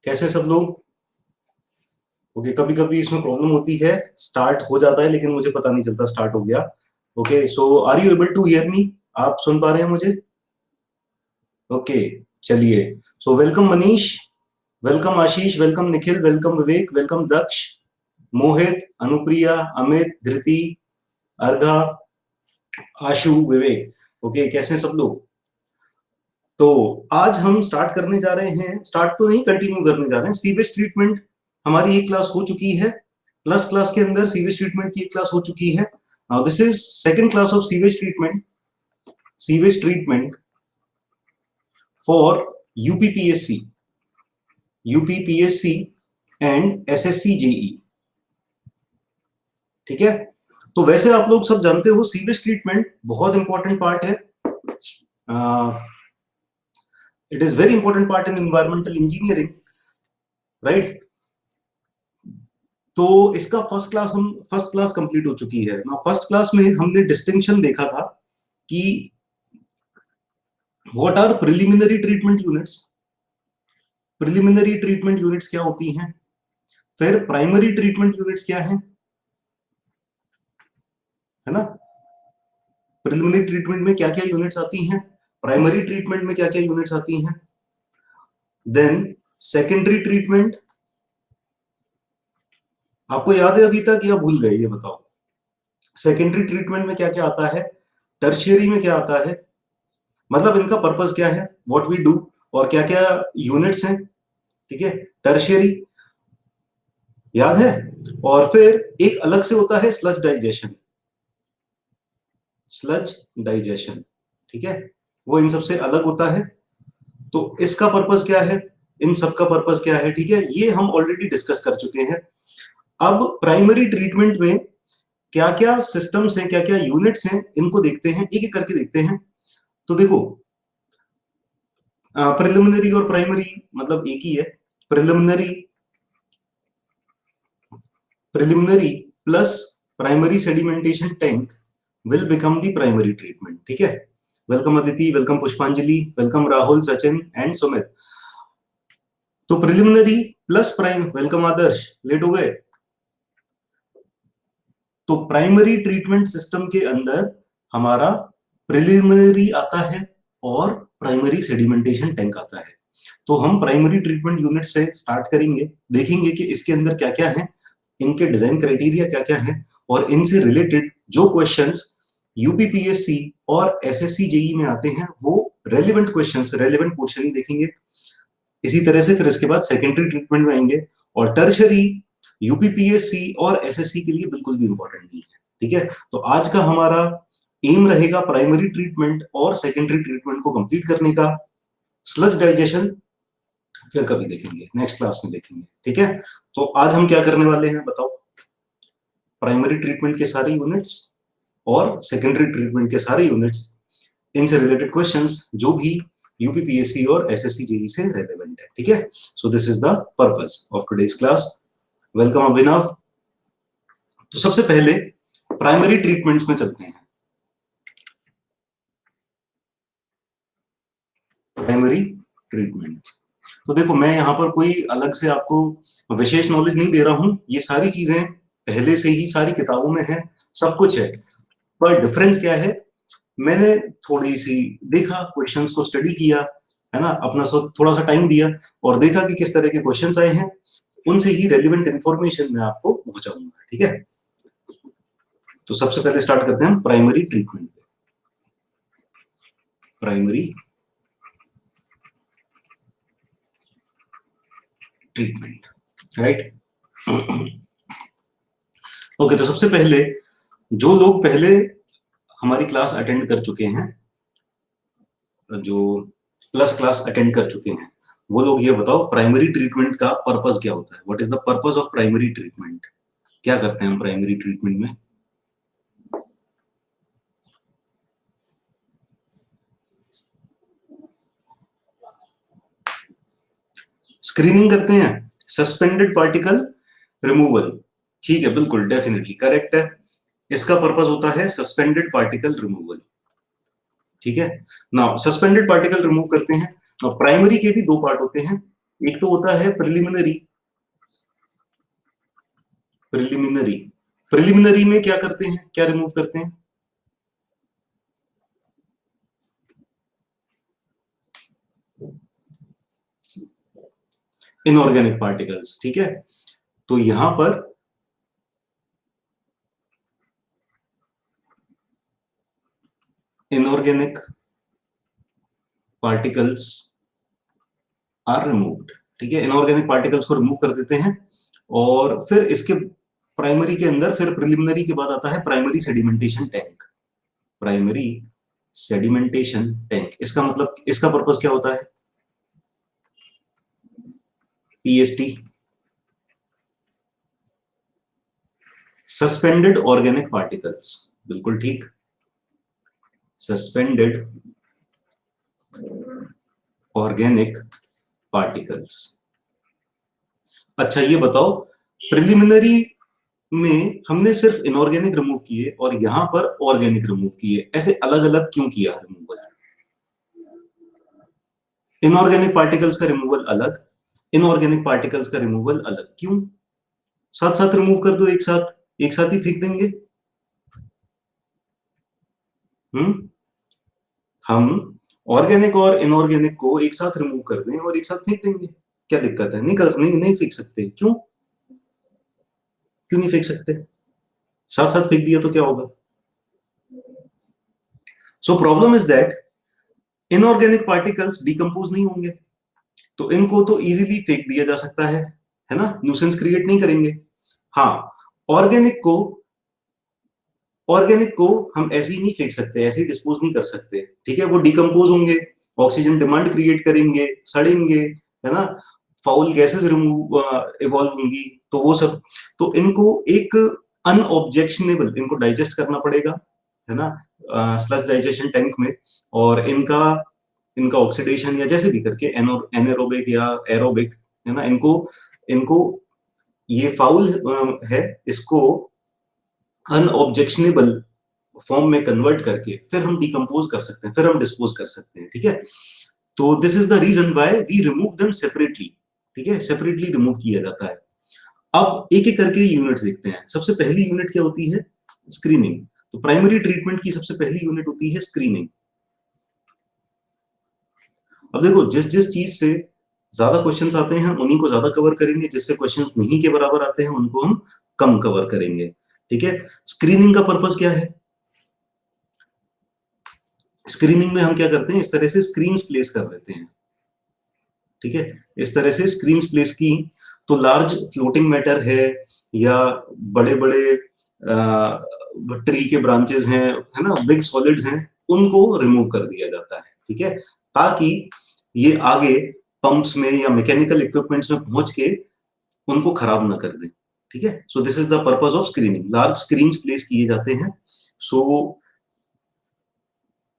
कैसे सब लोग? ओके, कभी कभी इसमें प्रॉब्लम होती है, स्टार्ट हो जाता है लेकिन मुझे पता नहीं चलता स्टार्ट हो गया। Okay, so are you able to hear me? आप सुन पा रहे हैं मुझे? ओके, चलिए। So welcome Manish, welcome Ashish, welcome Nikhil, welcome Vivek, welcome Daksh, Mohit, Anupriya, Amit, Dhriti, Argha, Ashu, Vivek. Okay, कैसे हैं सब लोग? तो आज हम स्टार्ट करने जा रहे हैं, स्टार्ट तो नहीं, कंटिन्यू करने जा रहे हैं सीवेज ट्रीटमेंट। हमारी एक क्लास हो चुकी है, प्लस क्लास के अंदर सीवेज ट्रीटमेंट की एक क्लास हो चुकी है। Now this is second class of sewage treatment for UPPSC, UPPSC and SSC JE. ठीक है, तो वैसे आप लोग सब जानते हो सीवेज ट्रीटमेंट बहुत इंपॉर्टेंट पार्ट है। It is very important part in environmental engineering, right? तो इसका फर्स्ट क्लास कंप्लीट हो चुकी है ना। फर्स्ट क्लास में हमने डिस्टिंक्शन देखा था कि what are preliminary treatment units. Preliminary treatment units क्या होती हैं, फिर प्राइमरी ट्रीटमेंट यूनिट्स क्या है ना। प्रिलिमिनरी ट्रीटमेंट में क्या क्या यूनिट्स आती हैं, प्राइमरी ट्रीटमेंट में क्या क्या यूनिट्स आती हैं, देन सेकेंडरी ट्रीटमेंट। आपको याद है अभी तक या भूल गए, ये बताओ? सेकेंडरी ट्रीटमेंट में क्या क्या आता है, टर्शियरी में क्या आता है, मतलब इनका पर्पस क्या है, व्हाट वी डू, और क्या क्या यूनिट्स हैं। ठीक है, टर्शियरी याद है। और फिर एक अलग से होता है स्लज डाइजेशन, स्लज डाइजेशन। ठीक है, वो इन सबसे अलग होता है। तो इसका पर्पस क्या है, इन सब का पर्पस क्या है, ठीक है, ये हम ऑलरेडी डिस्कस कर चुके हैं। अब प्राइमरी ट्रीटमेंट में क्या क्या सिस्टम्स हैं, क्या क्या यूनिट्स हैं, इनको देखते हैं, एक एक करके देखते हैं। तो देखो, प्रिलिमिनरी और प्राइमरी मतलब एक ही है। Preliminary preliminary plus primary sedimentation tank will become the primary treatment. ठीक है, वेलकम अदिति, वेलकम पुष्पांजलि, वेलकम राहुल, सचिन एंड सुमित। तो प्रिलिमिनरी प्लस प्राइम, वेलकम आदर्श, लेट हो गए। तो प्राइमरी ट्रीटमेंट सिस्टम के अंदर हमारा प्रिलिमिनरी आता है और प्राइमरी सेडिमेंटेशन टैंक आता है। तो हम प्राइमरी ट्रीटमेंट यूनिट से स्टार्ट करेंगे, देखेंगे कि इसके अंदर क्या क्या है, इनके डिजाइन क्राइटेरिया क्या क्या है, और इनसे रिलेटेड जो क्वेश्चंस यूपीपीएससी और एसएससी जेई में आते हैं वो रेलिवेंट क्वेश्चंस, रेलिवेंट पोर्शन ही देखेंगे। इसी तरह से फिर इसके बाद सेकेंडरी ट्रीटमेंट में आएंगे, और टर्शरी यूपीपीएससी और एसएससी के लिए बिल्कुल भी इंपॉर्टेंट नहीं है। ठीक है, तो आज का हमारा एम रहेगा प्राइमरी ट्रीटमेंट और सेकेंडरी ट्रीटमेंट को कंप्लीट करने का। स्लज डाइजेशन फिर कभी देखेंगे, नेक्स्ट क्लास में देखेंगे। ठीक है, तो आज हम क्या करने वाले हैं बताओ? प्राइमरी ट्रीटमेंट के सारे यूनिट्स और सेकेंडरी ट्रीटमेंट के सारे यूनिट्स, इनसे रिलेटेड क्वेश्चंस जो भी यूपीपीएससी और एसएससी जेई से रेलेवेंट है। ठीक है, so this is the purpose of today's class. Welcome Abhinav. तो सबसे पहले प्राइमरी ट्रीटमेंट्स में चलते हैं। प्राइमरी ट्रीटमेंट, तो देखो मैं यहाँ पर कोई अलग से आपको विशेष नॉलेज नहीं दे रहा हूँ, ये सारी चीजें पहले से ही सारी किताबों में है, सब कुछ है। पर डिफरेंस क्या है, मैंने थोड़ी सी देखा, क्वेश्चंस को स्टडी किया, है ना, अपना थोड़ा सा टाइम दिया और देखा कि किस तरह के क्वेश्चंस आए हैं, उनसे ही रेलिवेंट इंफॉर्मेशन मैं आपको पहुंचाऊंगा। ठीक है, तो सबसे पहले स्टार्ट करते हैं primary treatment. Primary treatment, right? Okay, तो सबसे पहले जो लोग पहले हमारी क्लास अटेंड कर चुके हैं, जो प्लस क्लास अटेंड कर चुके हैं, वो लोग ये बताओ प्राइमरी ट्रीटमेंट का पर्पस क्या होता है, what is the purpose of primary treatment? क्या करते हैं हम प्राइमरी ट्रीटमेंट में? स्क्रीनिंग करते हैं, सस्पेंडेड पार्टिकल रिमूवल। ठीक है, बिल्कुल डेफिनेटली करेक्ट है, इसका पर्पस होता है सस्पेंडेड पार्टिकल रिमूवल। ठीक है, नाउ सस्पेंडेड पार्टिकल रिमूव करते हैं। नाउ प्राइमरी के भी दो पार्ट होते हैं, एक तो होता है प्रिलिमिनरी। प्रिलिमिनरी प्रिलिमिनरी में क्या करते हैं, क्या रिमूव करते हैं? इनऑर्गेनिक पार्टिकल्स, ठीक है। तो यहां पर इनऑर्गेनिक पार्टिकल्स आर रिमूव्ड, ठीक है। इनऑर्गेनिक पार्टिकल्स को रिमूव कर देते हैं। और फिर इसके प्राइमरी के अंदर, फिर प्रिलिमिनरी के बाद आता है primary sedimentation tank. Primary sedimentation tank, इसका मतलब, इसका पर्पस क्या होता है? पीएसटी, सस्पेंडेड ऑर्गेनिक पार्टिकल्स, बिल्कुल ठीक। Suspended organic particles. अच्छा ये बताओ, प्रिलिमिनरी में हमने सिर्फ इनऑर्गेनिक रिमूव किए और यहां पर ऑर्गेनिक रिमूव किए, ऐसे अलग अलग क्यों किया रिमूवल? इनऑर्गेनिक पार्टिकल्स का रिमूवल अलग, इनऑर्गेनिक पार्टिकल्स का रिमूवल अलग, क्यों? साथ साथ रिमूव कर दो, एक साथ, एक साथ ही फेंक देंगे। हम्म हम ऑर्गेनिक और इनऑर्गेनिक को एक साथ रिमूव कर दें और एक साथ फेंक देंगे, क्या दिक्कत है? नहीं फेंक सकते, क्यों? क्यों नहीं फेंक सकते? साथ साथ फेंक दिया तो क्या होगा? So problem is that inorganic particles decompose नहीं होंगे, तो इनको तो इजीली फेंक दिया जा सकता है ना, न्यूसेंस क्रिएट नहीं करेंगे। हाँ, ऑर्गेनिक को ऑर्गेनिक को हम ऐसे ही नहीं फेंक सकते, ऐसे ही डिस्पोज नहीं कर सकते, ठीक है। वो डिकम्पोज होंगे, ऑक्सीजन डिमांड क्रिएट करेंगे, सड़ेंगे, है ना, फाउल गैसेस रिमूव इवॉल्व होंगी, तो वो सब, तो इनको एक अनऑब्जेक्शनेबल, इनको डाइजेस्ट करना पड़ेगा, है ना, स्लश डाइजेशन टैंक में। और इनका इनका ऑक्सीडेशन या जैसे भी करके एनारोबिक या एरोबिक, है ना, इनको इनको ये फाउल है, इसको अनऑब्जेक्शनेबल फॉर्म में कन्वर्ट करके फिर हम डिकम्पोज कर सकते हैं, फिर हम डिस्पोज कर सकते हैं, ठीक है। तो this is the reason why we remove them separately, ठीक है, सेपरेटली रिमूव किया जाता है। अब एक एक करके यूनिट्स देखते हैं। सबसे पहली यूनिट क्या होती है? स्क्रीनिंग। तो प्राइमरी ट्रीटमेंट की सबसे पहली यूनिट होती है स्क्रीनिंग। अब देखो, जिस जिस चीज से ज्यादा क्वेश्चंस आते हैं उन्हीं को ज्यादा कवर करेंगे, जिससे क्वेश्चंस नहीं के बराबर आते हैं उनको हम कम कवर करेंगे, ठीक है। स्क्रीनिंग का पर्पस क्या है? स्क्रीनिंग में हम क्या करते हैं, इस तरह से स्क्रीन्स प्लेस कर देते हैं, ठीक है। इस तरह से स्क्रीन्स प्लेस की, तो लार्ज फ्लोटिंग मैटर है या बड़े बड़े ट्री के ब्रांचेस हैं, है ना, बिग सॉलिड्स हैं, उनको रिमूव कर दिया जाता है, ठीक है, ताकि ये आगे पंप्स में या मैकेनिकल इक्विपमेंट्स में पहुंच के उनको खराब ना कर दें, ठीक है। So this is the purpose of screening, large screens place किए जाते हैं। सो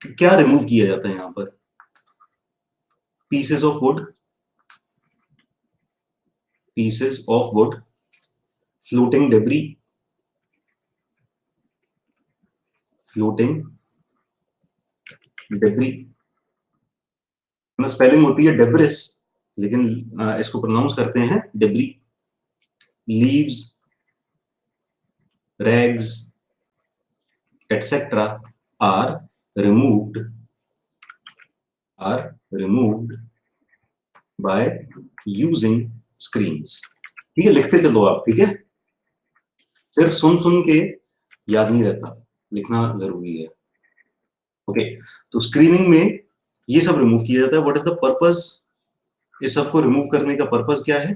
क्या रिमूव किया जाता है यहाँ पर? Pieces of would, pieces of wood, floating debris, floating debris, spelling होती है डेब्रिस, लेकिन इसको प्रोनाउंस करते हैं debris. Leaves, rags, etc. are removed are removed by using screens, ठीक है। लिखते चलो आप, ठीक है, सिर्फ सुन सुन के याद नहीं रहता, लिखना जरूरी है। ओके, तो स्क्रीनिंग में ये सब रिमूव किया जाता है। What is the purpose? इस सबको रिमूव करने का पर्पस क्या है?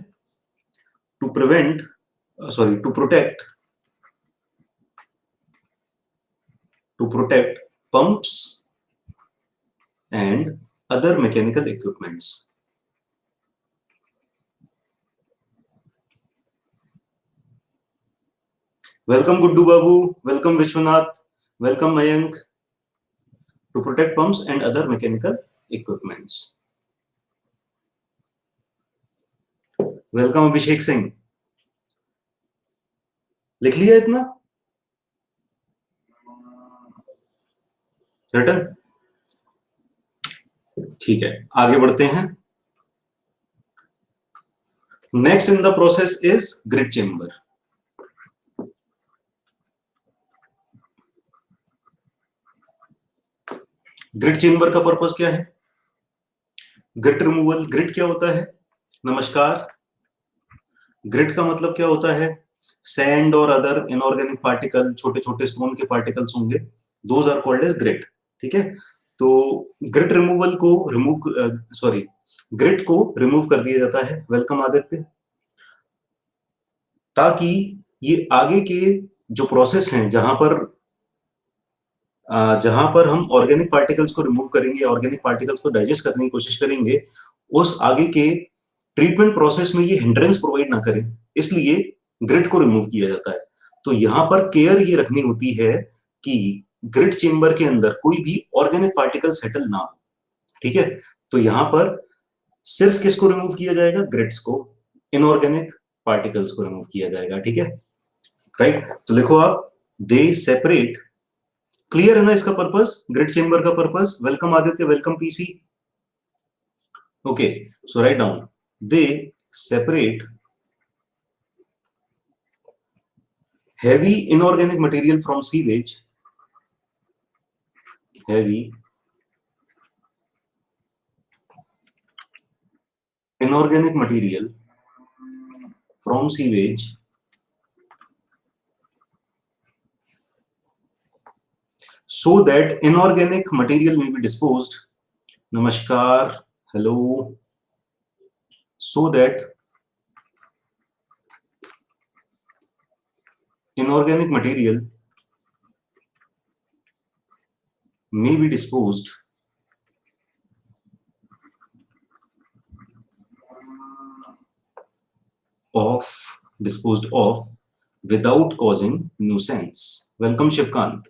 To prevent, sorry, to protect pumps and other mechanical equipments. Welcome Guddu Babu, welcome Vishwanath, welcome Mayank. To protect pumps and other mechanical equipments. Welcome Abhishek Singh. लिख लिया इतना? रटन, ठीक है, आगे बढ़ते हैं। Next in the process is grit chamber. Grit chamber का पर्पस क्या है? Grid removal. ग्रिड क्या होता है? नमस्कार. ग्रिड का मतलब क्या होता है? सैंड और अदर इनऑर्गेनिक पार्टिकल, छोटे छोटे स्टोन के पार्टिकल्स होंगे, those are called as grit. ठीक है. तो ग्रिड रिमूवल को ग्रिड को रिमूव कर दिया जाता है. वेलकम आदित्य. ताकि ये आगे के जो प्रोसेस हैं, जहां पर हम ऑर्गेनिक पार्टिकल्स को रिमूव करेंगे, ऑर्गेनिक पार्टिकल्स को डाइजेस्ट करने की कोशिश करेंगे, उस आगे के ट्रीटमेंट प्रोसेस में ये हिंड्रेंस प्रोवाइड ना करें, इसलिए ग्रिड को रिमूव किया जाता है. तो यहां पर केयर ये रखनी होती है कि ग्रिड चेम्बर के अंदर कोई भी ऑर्गेनिक पार्टिकल सेटल ना हो. ठीक है. तो यहां पर सिर्फ किसको रिमूव किया जाएगा? ग्रिड्स को. इनऑर्गेनिक पार्टिकल्स को रिमूव किया जाएगा. ठीक है. राइट. तो लिखो आप, दे सेपरेट. क्लियर है ना इसका पर्पस, ग्रिड चेम्बर का purpose? Welcome Aditya. Welcome PC. Okay. So write down, they separate heavy inorganic material from sewage. Heavy inorganic material from sewage so that inorganic material may be disposed. Namaskar. Hello. So that inorganic material may be disposed of without causing nuisance. Welcome Shivkant.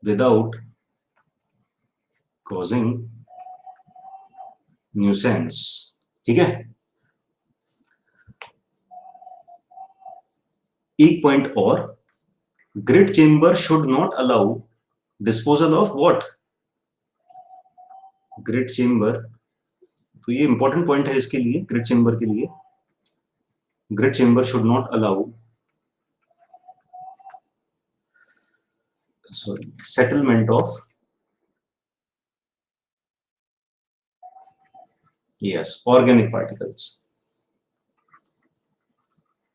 Without causing nuisance. ठीक है. एक point और, grid chamber should not allow disposal of what? Grid chamber. तो ये important point है इसके लिए, grid chamber के लिए. Grid chamber should not allow settlement of, yes, organic particles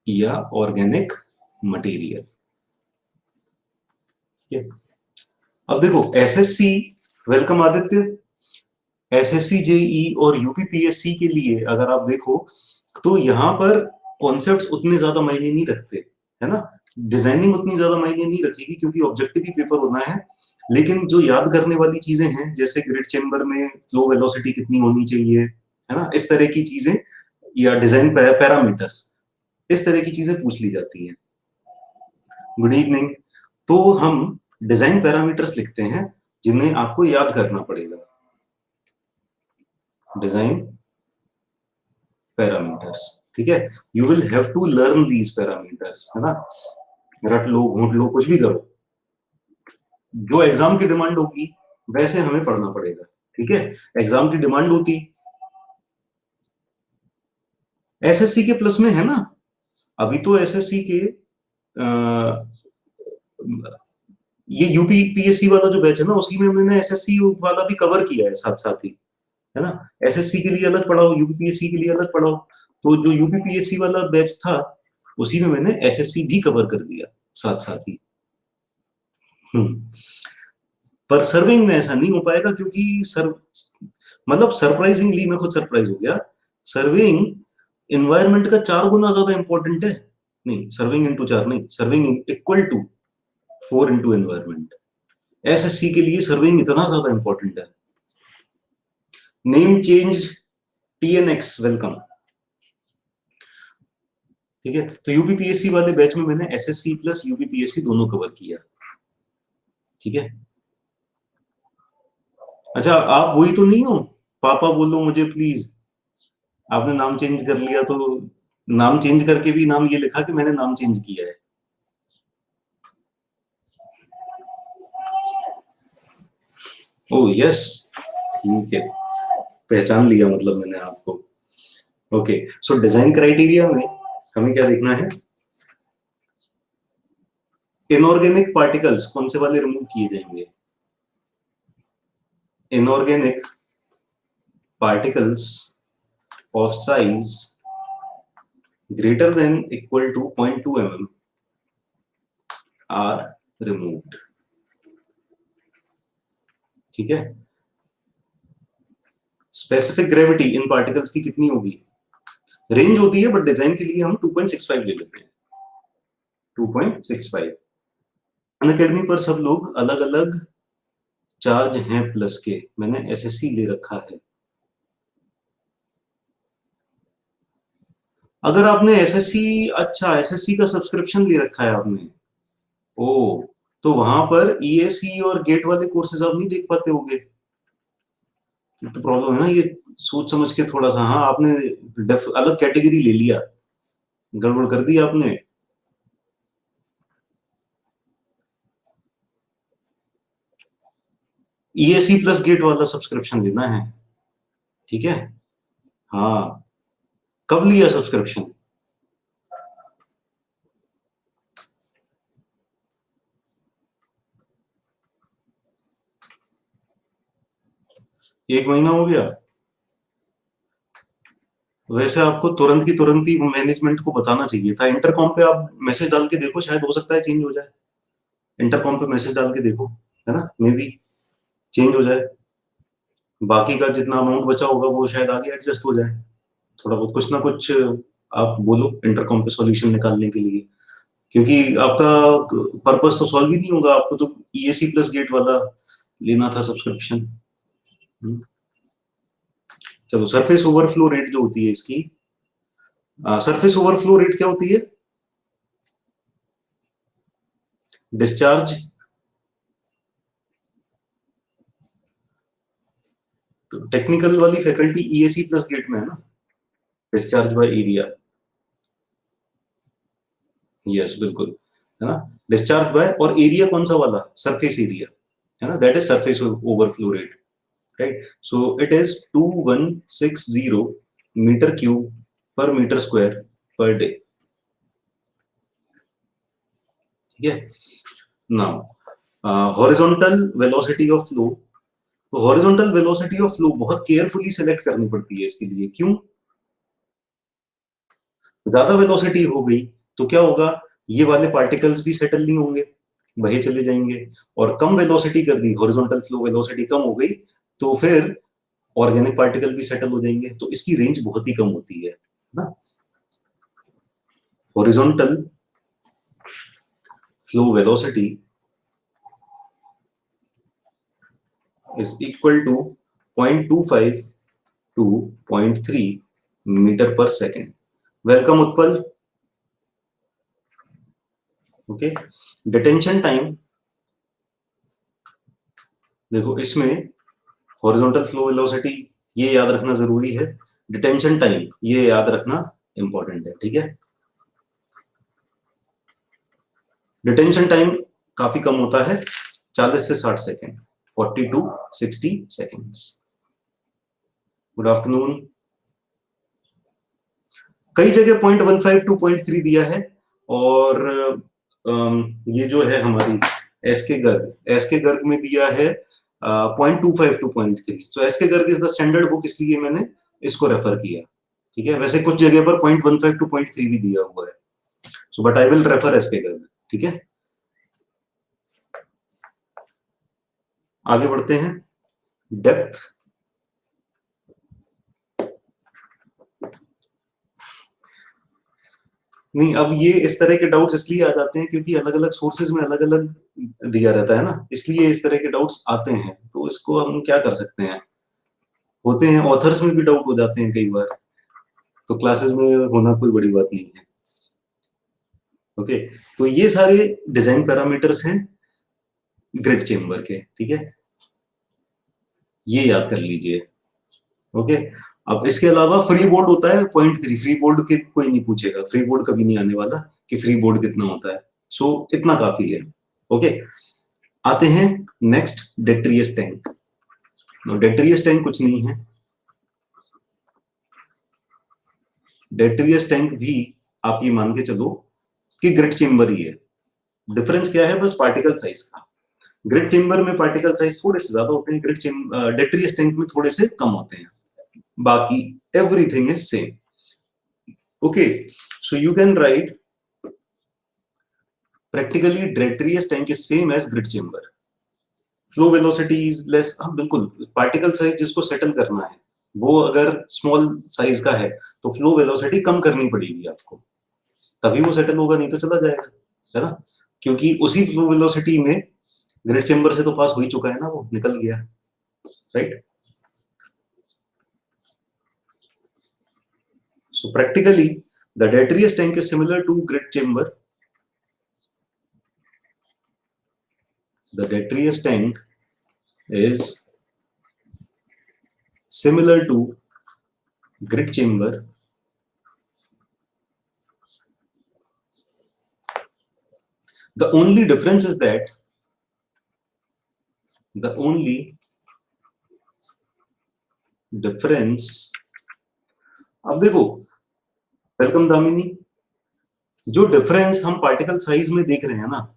या ऑर्गेनिक मटेरियल. अब देखो SSC. Welcome Aditya. SSC JE और यूपीपीएससी के लिए अगर आप देखो तो यहां पर कॉन्सेप्ट्स उतने ज्यादा मायने नहीं रखते, है ना. डिजाइनिंग उतनी ज्यादा मायने नहीं रखेगी क्योंकि ऑब्जेक्टिव ही पेपर होना है. लेकिन जो याद करने वाली चीजें हैं, जैसे ग्रिड चेम्बर में फ्लो वेलोसिटी कितनी होनी चाहिए, है ना, इस तरह की चीजें, या डिजाइन पैरामीटर्स, इस तरह की चीजें पूछ ली जाती हैं. Good evening. तो हम डिजाइन पैरामीटर्स लिखते हैं जिन्हें आपको याद करना पड़ेगा. Design parameters. ठीक है. You will have to learn these parameters, है ना. रट लो, घूट लो, कुछ भी करो, जो एग्जाम की डिमांड होगी वैसे हमें पढ़ना पड़ेगा. ठीक है. एग्जाम की डिमांड होती एसएससी के प्लस में, है ना. अभी तो एसएससी के ये यूपी पीएससी वाला जो बैच है ना, उसी में मैंने एसएससी वाला भी कवर किया है साथ साथ ही, है ना. एसएससी के लिए अलग पढ़ाओ, यूपीपीएससी के लिए अलग पढ़ाओ. तो जो यूपीपीएससी वाला बैच था उसी में मैंने एसएससी भी कवर कर दिया साथ साथ ही. पर सर्विंग में ऐसा नहीं हो पाएगा क्योंकि मतलब सरप्राइजिंगली मैं खुद सरप्राइज हो गया. सर्विंग इन्वायरमेंट का 4 गुना ज्यादा इंपॉर्टेंट है. नहीं, सर्विंग इंटू 4 नहीं, serving equal to 4 into environment. SSC के लिए सर्विंग इतना ज्यादा इंपॉर्टेंट है. Name change TNX. वेलकम. ठीक है. तो यूपीपीएससी वाले बैच में मैंने एसएससी प्लस यूपीपीएससी दोनों कवर किया. ठीक है. अच्छा, आप वही तो नहीं हो? पापा बोलो मुझे प्लीज. आपने नाम चेंज कर लिया तो नाम चेंज करके भी नाम ये लिखा कि मैंने नाम चेंज किया है. ओ यस. ठीक है. पहचान लिया मतलब मैंने आपको. ओके, सो डिजाइन क्राइटेरिया में हमें क्या देखना है, इनऑर्गेनिक पार्टिकल्स कौन से वाले रिमूव किए जाएंगे, inorganic particles of size greater than equal to 0.2 mm are removed. ठीक है, स्पेसिफिक ग्रेविटी इन पार्टिकल्स की कितनी होगी, रेंज होती है बट डिजाइन के लिए हम 2.65 ले लेते हैं, 2.65। अनअकैडमी पर सब लोग अलग अलग चार्ज हैं प्लस के, मैंने एसएससी ले रखा है। अगर आपने एसएससी, अच्छा एसएससी का सब्सक्रिप्शन ले रखा है आपने, ओ, तो वहां पर ईएसी और गेट वाले कोर्सेज आप नहीं देख पाते होगे, तो प्रॉब्लम है ना ये, सोच समझ के थोड़ा सा, हाँ आपने अलग कैटेगरी ले लिया, गड़बड़ कर दी आपने। ईएसी प्लस गेट वाला सब्सक्रिप्शन लेना है, ठीक है, हाँ। कब लिया सब्सक्रिप्शन, एक महीना हो गया, वैसे आपको तुरंत की तुरंत ही मैनेजमेंट को बताना चाहिए था, इंटरकॉम पे आप मैसेज डाल के देखो, शायद हो सकता है चेंज हो जाए, इंटरकॉम पे मैसेज डाल के देखो, है ना, मे बी चेंज हो जाए, बाकी का जितना अमाउंट बचा होगा वो शायद आगे एडजस्ट हो जाए, थोड़ा बहुत कुछ ना कुछ आप बोलो इंटरकॉम पे सॉल्यूशन निकालने के लिए, क्योंकि आपका पर्पस तो सॉल्व ही नहीं होगा, आपको तो ईएसी प्लस गेट वाला लेना था सब्सक्रिप्शन। चलो, सरफेस ओवरफ्लो रेट जो होती है इसकी, सरफेस ओवरफ्लो रेट क्या होती है, डिस्चार्ज, तो टेक्निकल वाली फैकल्टी ईएसी प्लस गेट में है ना, डिस्चार्ज बाय एरिया, यस बिल्कुल, है ना, डिस्चार्ज बाय, और एरिया कौन सा वाला, सरफेस एरिया, है ना, that is surface overflow rate, right, so it is 2160 metre cube per metre square per day, ठीक है। Now horizontal velocity of flow, तो हॉरिजॉन्टल वेलोसिटी ऑफ फ्लो बहुत केयरफुली सेलेक्ट करनी पड़ती है इसके लिए, क्यों, ज्यादा वेलोसिटी हो गई तो क्या होगा, ये वाले पार्टिकल्स भी सेटल नहीं होंगे, बहे चले जाएंगे, और कम वेलोसिटी कर दी, हॉरिजॉन्टल फ्लो वेलोसिटी कम हो गई, तो फिर ऑर्गेनिक पार्टिकल भी सेटल हो जाएंगे, तो इसकी रेंज बहुत ही कम होती है ना, horizontal flow velocity is equal to 0.25 to 0.3 metre पर second. Welcome Utpal. Okay, detention time, देखो इसमें हॉरिजॉन्टल फ्लो वेलोसिटी ये याद रखना जरूरी है, डिटेंशन टाइम ये याद रखना इंपॉर्टेंट है, ठीक है। डिटेंशन टाइम काफी कम होता है, 40 से 60 second, 40 to 60 seconds. Good afternoon. कई जगह 0.15 टू 0.3 दिया है, और ये जो है हमारी एस के गर्ग में दिया है 0.25 टू 0.3, सो एस के Garg is the standard book, इसलिए मैंने इसको रेफर किया, ठीक है। वैसे कुछ जगह पर 0.15 टू 0.3 भी दिया हुआ है, so but I will refer S के गर्ग, ठीक है। आगे बढ़ते हैं, डेप्थ, नहीं अब ये इस तरह के डाउट्स इसलिए आ जाते हैं क्योंकि अलग अलग सोर्सेज में अलग अलग दिया रहता है ना, इसलिए इस तरह के डाउट्स आते हैं, तो इसको हम क्या कर सकते हैं, होते हैं ऑथर्स में भी डाउट हो जाते हैं कई बार, तो क्लासेस में होना कोई बड़ी बात नहीं है। ओके, तो ये सारे डिजाइन पैरामीटर्स हैं ग्रिड चेम्बर के, ठीक है, ये याद कर लीजिए। ओके, अब इसके अलावा फ्री बोर्ड होता है 0.3, फ्री बोर्ड के कोई नहीं पूछेगा, फ्री बोर्ड कभी नहीं आने वाला कि फ्री बोर्ड कितना होता है, सो इतना काफी है। ओके, आते हैं नेक्स्ट, डेट्रियस टैंक। डेट्रियस टैंक कुछ नहीं है, डेट्रियस टैंक भी आप ये मान के चलो कि ग्रिड चेम्बर ही है। डिफरेंस क्या है? बस पार्टिकल साइज का। ग्रिड चेम्बर में पार्टिकल साइज थोड़े से ज्यादा होते हैं, डेट्रियस टैंक में थोड़े से कम होते हैं, बाकी everything is same. Okay, so you can write practically detritus tank is same as grid chamber. Flow velocity is less, हाँ बिल्कुल, पार्टिकल साइज जिसको सेटल करना है वो अगर स्मॉल साइज का है तो फ्लो वेलोसिटी कम करनी पड़ेगी आपको, तभी वो सेटल होगा, नहीं तो चला जाएगा, है ना? क्योंकि उसी फ्लो वेलोसिटी में ग्रिड चेम्बर से तो पास हो ही चुका है ना, वो निकल गया, right? So practically the detritus tank is similar to grit chamber. The detritus tank is similar to grid chamber. The only difference is that the only difference, अब देखो, वेलकम दामिनी, जो डिफरेंस हम पार्टिकल साइज में देख रहे हैं ना,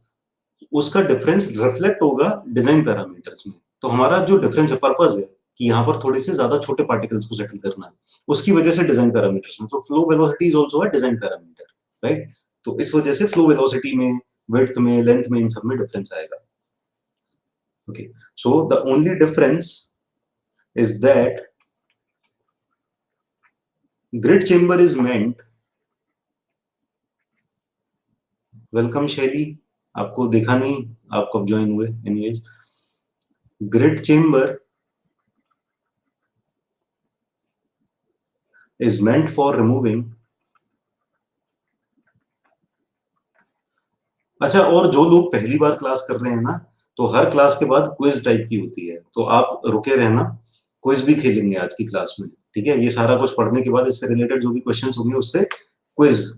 उसका डिफरेंस रिफ्लेक्ट होगा डिजाइन पैरामीटर्स में। तो हमारा जो डिफरेंस है, पर्पस है कि यहाँ पर थोड़े से ज्यादा छोटे पार्टिकल्स को सेटल करना है, उसकी वजह से डिजाइन पैरामीटर्स में, so flow velocity is also a design parameter, right? तो इस वजह से फ्लो वेलोसिटी में, विड्थ में, लेंथ में, इन सब में डिफरेंस आएगा। Okay, so the only difference is that grid chamber is meant, welcome शैली, आपको देखा नहीं, आप कब ज्वाइन हुए, anyways, grid chamber is meant for removing। अच्छा, और जो लोग पहली बार क्लास कर रहे हैं ना, तो हर क्लास के बाद क्विज टाइप की होती है, तो आप रुके रहना, क्विज भी खेलेंगे आज की क्लास में, ठीक है? ये सारा कुछ पढ़ने के बाद इससे रिलेटेड जो भी क्वेश्चंस होंगे उससे क्विज,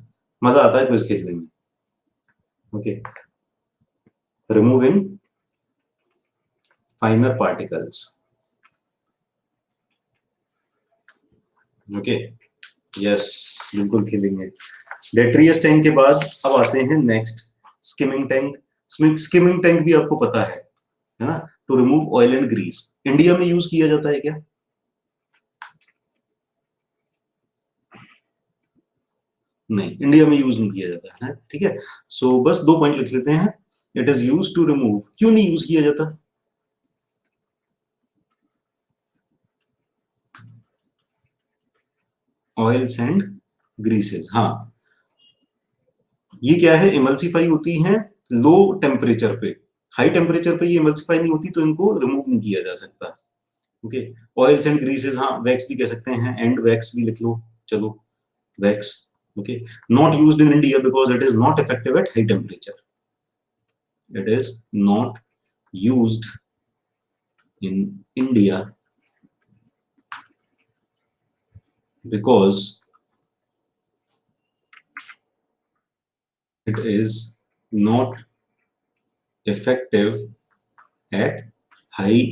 मजा आता है क्विज खेलने में। Okay, removing finer particles. Okay, yes, बिल्कुल खेलेंगे। डेट्रियस टैंक के बाद अब आते हैं next, skimming tank. Skimming tank भी आपको पता है ना? To remove oil and grease. India में यूज किया जाता है क्या? नहीं, इंडिया में यूज नहीं किया जाता है, ठीक है? सो बस 2 पॉइंट लिख लेते हैं। It is use to remove, क्यों नहीं यूज किया जाता? ऑयल्स एंड ग्रीसेस, हाँ, ये क्या है, इमल्सिफाई होती हैं लो टेम्परेचर पे, हाई टेम्परेचर पे ये इमल्सिफाई नहीं होती, तो इनको रिमूव नहीं किया जा सकता। ओके, ऑयल्स एंड ग्रीसेस, हाँ, वैक्स भी कह सकते हैं, एंड वैक्स भी लिख लो, चलो, wax. Okay, not used in India because it is not effective at high temperature. It is not used in India because it is not effective at high।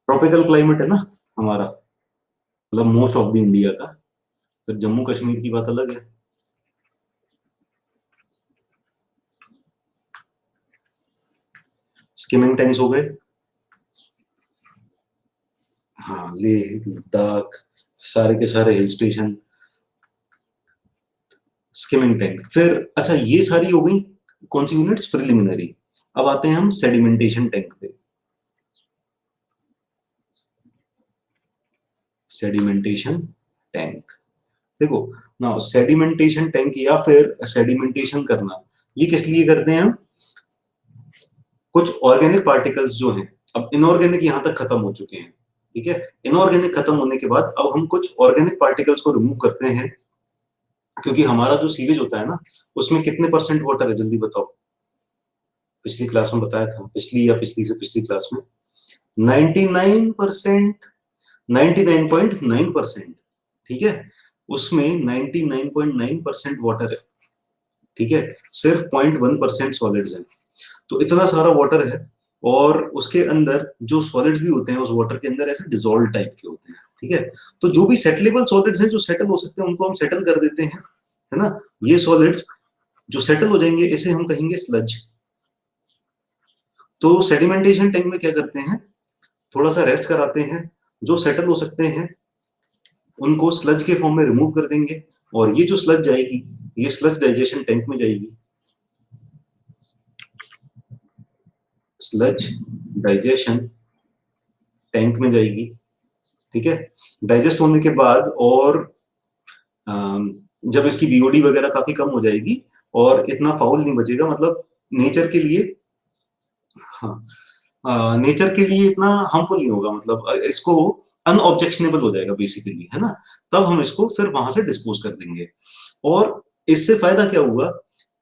Tropical climate है ना हमारा, मतलब most of the India का, फिर जम्मू कश्मीर की बात अलग है। स्किमिंग टैंक्स हो गए, हाँ, लेह लद्दाख, सारे के सारे हिल स्टेशन, स्किमिंग टैंक। फिर अच्छा, ये सारी हो गई कौन सी यूनिट्स, प्रिलिमिनरी। अब आते हैं हम सेडिमेंटेशन टैंक पे। सेडिमेंटेशन टैंक, देखो ना, सेडिमेंटेशन टैंक या फिर सेडिमेंटेशन करना, ये किस लिए करते हैं हम? कुछ ऑर्गेनिक पार्टिकल्स जो हैं, अब इनऑर्गेनिक यहां तक खत्म हो चुके हैं, ठीक है? इनऑर्गेनिक खत्म होने के बाद अब हम कुछ ऑर्गेनिक पार्टिकल्स को रिमूव करते हैं, क्योंकि हमारा जो सीवेज होता है ना, उसमें कितने परसेंट वाटर है, जल्दी बताओ। पिछली क्लास में बताया था, पिछली या पिछली से पिछली क्लास में, 99%, 99.9%, ठीक है? उसमें 99.9% वाटर है, ठीक है? सिर्फ 0.1% सॉलिड्स हैं, तो इतना सारा वाटर है, और उसके अंदर जो सॉलिड्स भी होते हैं उस वाटर के अंदर ऐसे डिजोल्व टाइप के होते हैं, ठीक है। तो जो भी सेटलेबल सॉलिड्स हैं, जो सेटल हो सकते हैं, उनको हम सेटल कर देते हैं, है ना। ये सॉलिड्स जो सेटल हो जाएंगे इसे हम कहेंगे स्लज। तो सेडिमेंटेशन टैंक में क्या करते हैं, थोड़ा सा रेस्ट कराते हैं, जो सेटल हो सकते हैं उनको स्लज के फॉर्म में रिमूव कर देंगे, और ये जो स्लज जाएगी ये स्लज डाइजेशन टैंक में जाएगी। स्लज डाइजेशन टैंक में जाएगी, ठीक है। डाइजेस्ट होने के बाद और जब इसकी बीओडी वगैरह काफी कम हो जाएगी और इतना फाउल नहीं बचेगा, मतलब नेचर के लिए, हाँ, नेचर के लिए इतना हार्मफुल नहीं होगा, मतलब इसको अनऑब्जेक्शनेबल हो जाएगा बेसिकली, है ना। तब हम इसको फिर वहां से डिस्पोज कर देंगे। और इससे फायदा क्या हुआ,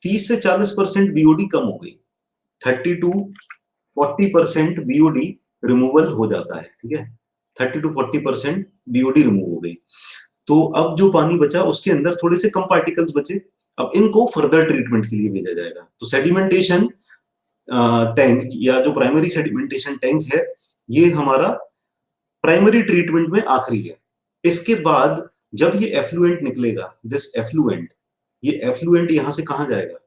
30 से 40% बीओडी कम हो गई, 30 टू 40% बीओडी रिमूवल हो जाता है, ठीक है। 30 टू 40% बीओडी रिमूव हो गई। तो अब जो पानी बचा उसके अंदर थोड़े से कम पार्टिकल्स बचे, अब इनको फर्दर ट्रीटमेंट के लिए भेजा जाएगा। तो सेडिमेंटेशन टैंक या जो प्राइमरी सेडिमेंटेशन टैंक है, ये हमारा प्राइमरी ट्रीटमेंट में आखिरी है। इसके बाद जब ये एफ्लुएंट निकलेगा, दिस एफ्लुएंट, ये एफ्लुएंट यहां से कहां जाएगा,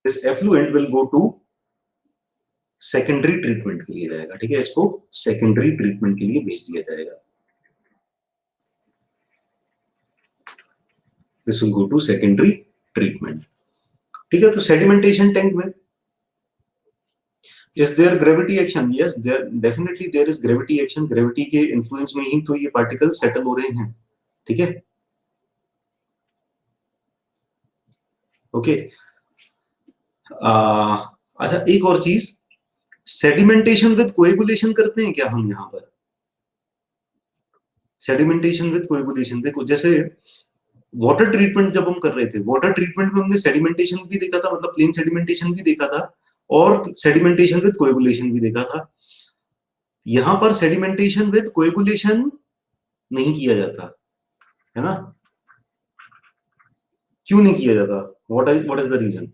this effluent will go to secondary treatment के लिए जाएगा, ठीक है। इसको सेकेंडरी ट्रीटमेंट के लिए भेज दिया जाएगा। This will go to secondary treatment, ठीक है। तो सेडिमेंटेशन टैंक में is there gravity action, yes there definitely there is gravity action, gravity के इन्फ्लुएंस में ही तो ये पार्टिकल सेटल हो रहे हैं, ठीक है। ओके, अच्छा एक और चीज, सेडिमेंटेशन विद कोएगुलेशन करते हैं क्या हम यहाँ पर, सेडिमेंटेशन विद कोएगुलेशन, देखो जैसे वाटर ट्रीटमेंट जब हम कर रहे थे, वाटर ट्रीटमेंट में हमने सेडिमेंटेशन भी देखा था, मतलब प्लेन सेडिमेंटेशन भी देखा था, और सेडिमेंटेशन विद कोएगुलेशन भी देखा था। यहां पर सेडिमेंटेशन विद कोएगुलेशन नहीं किया जाता, है ना। क्यों नहीं किया जाता, what is the reason,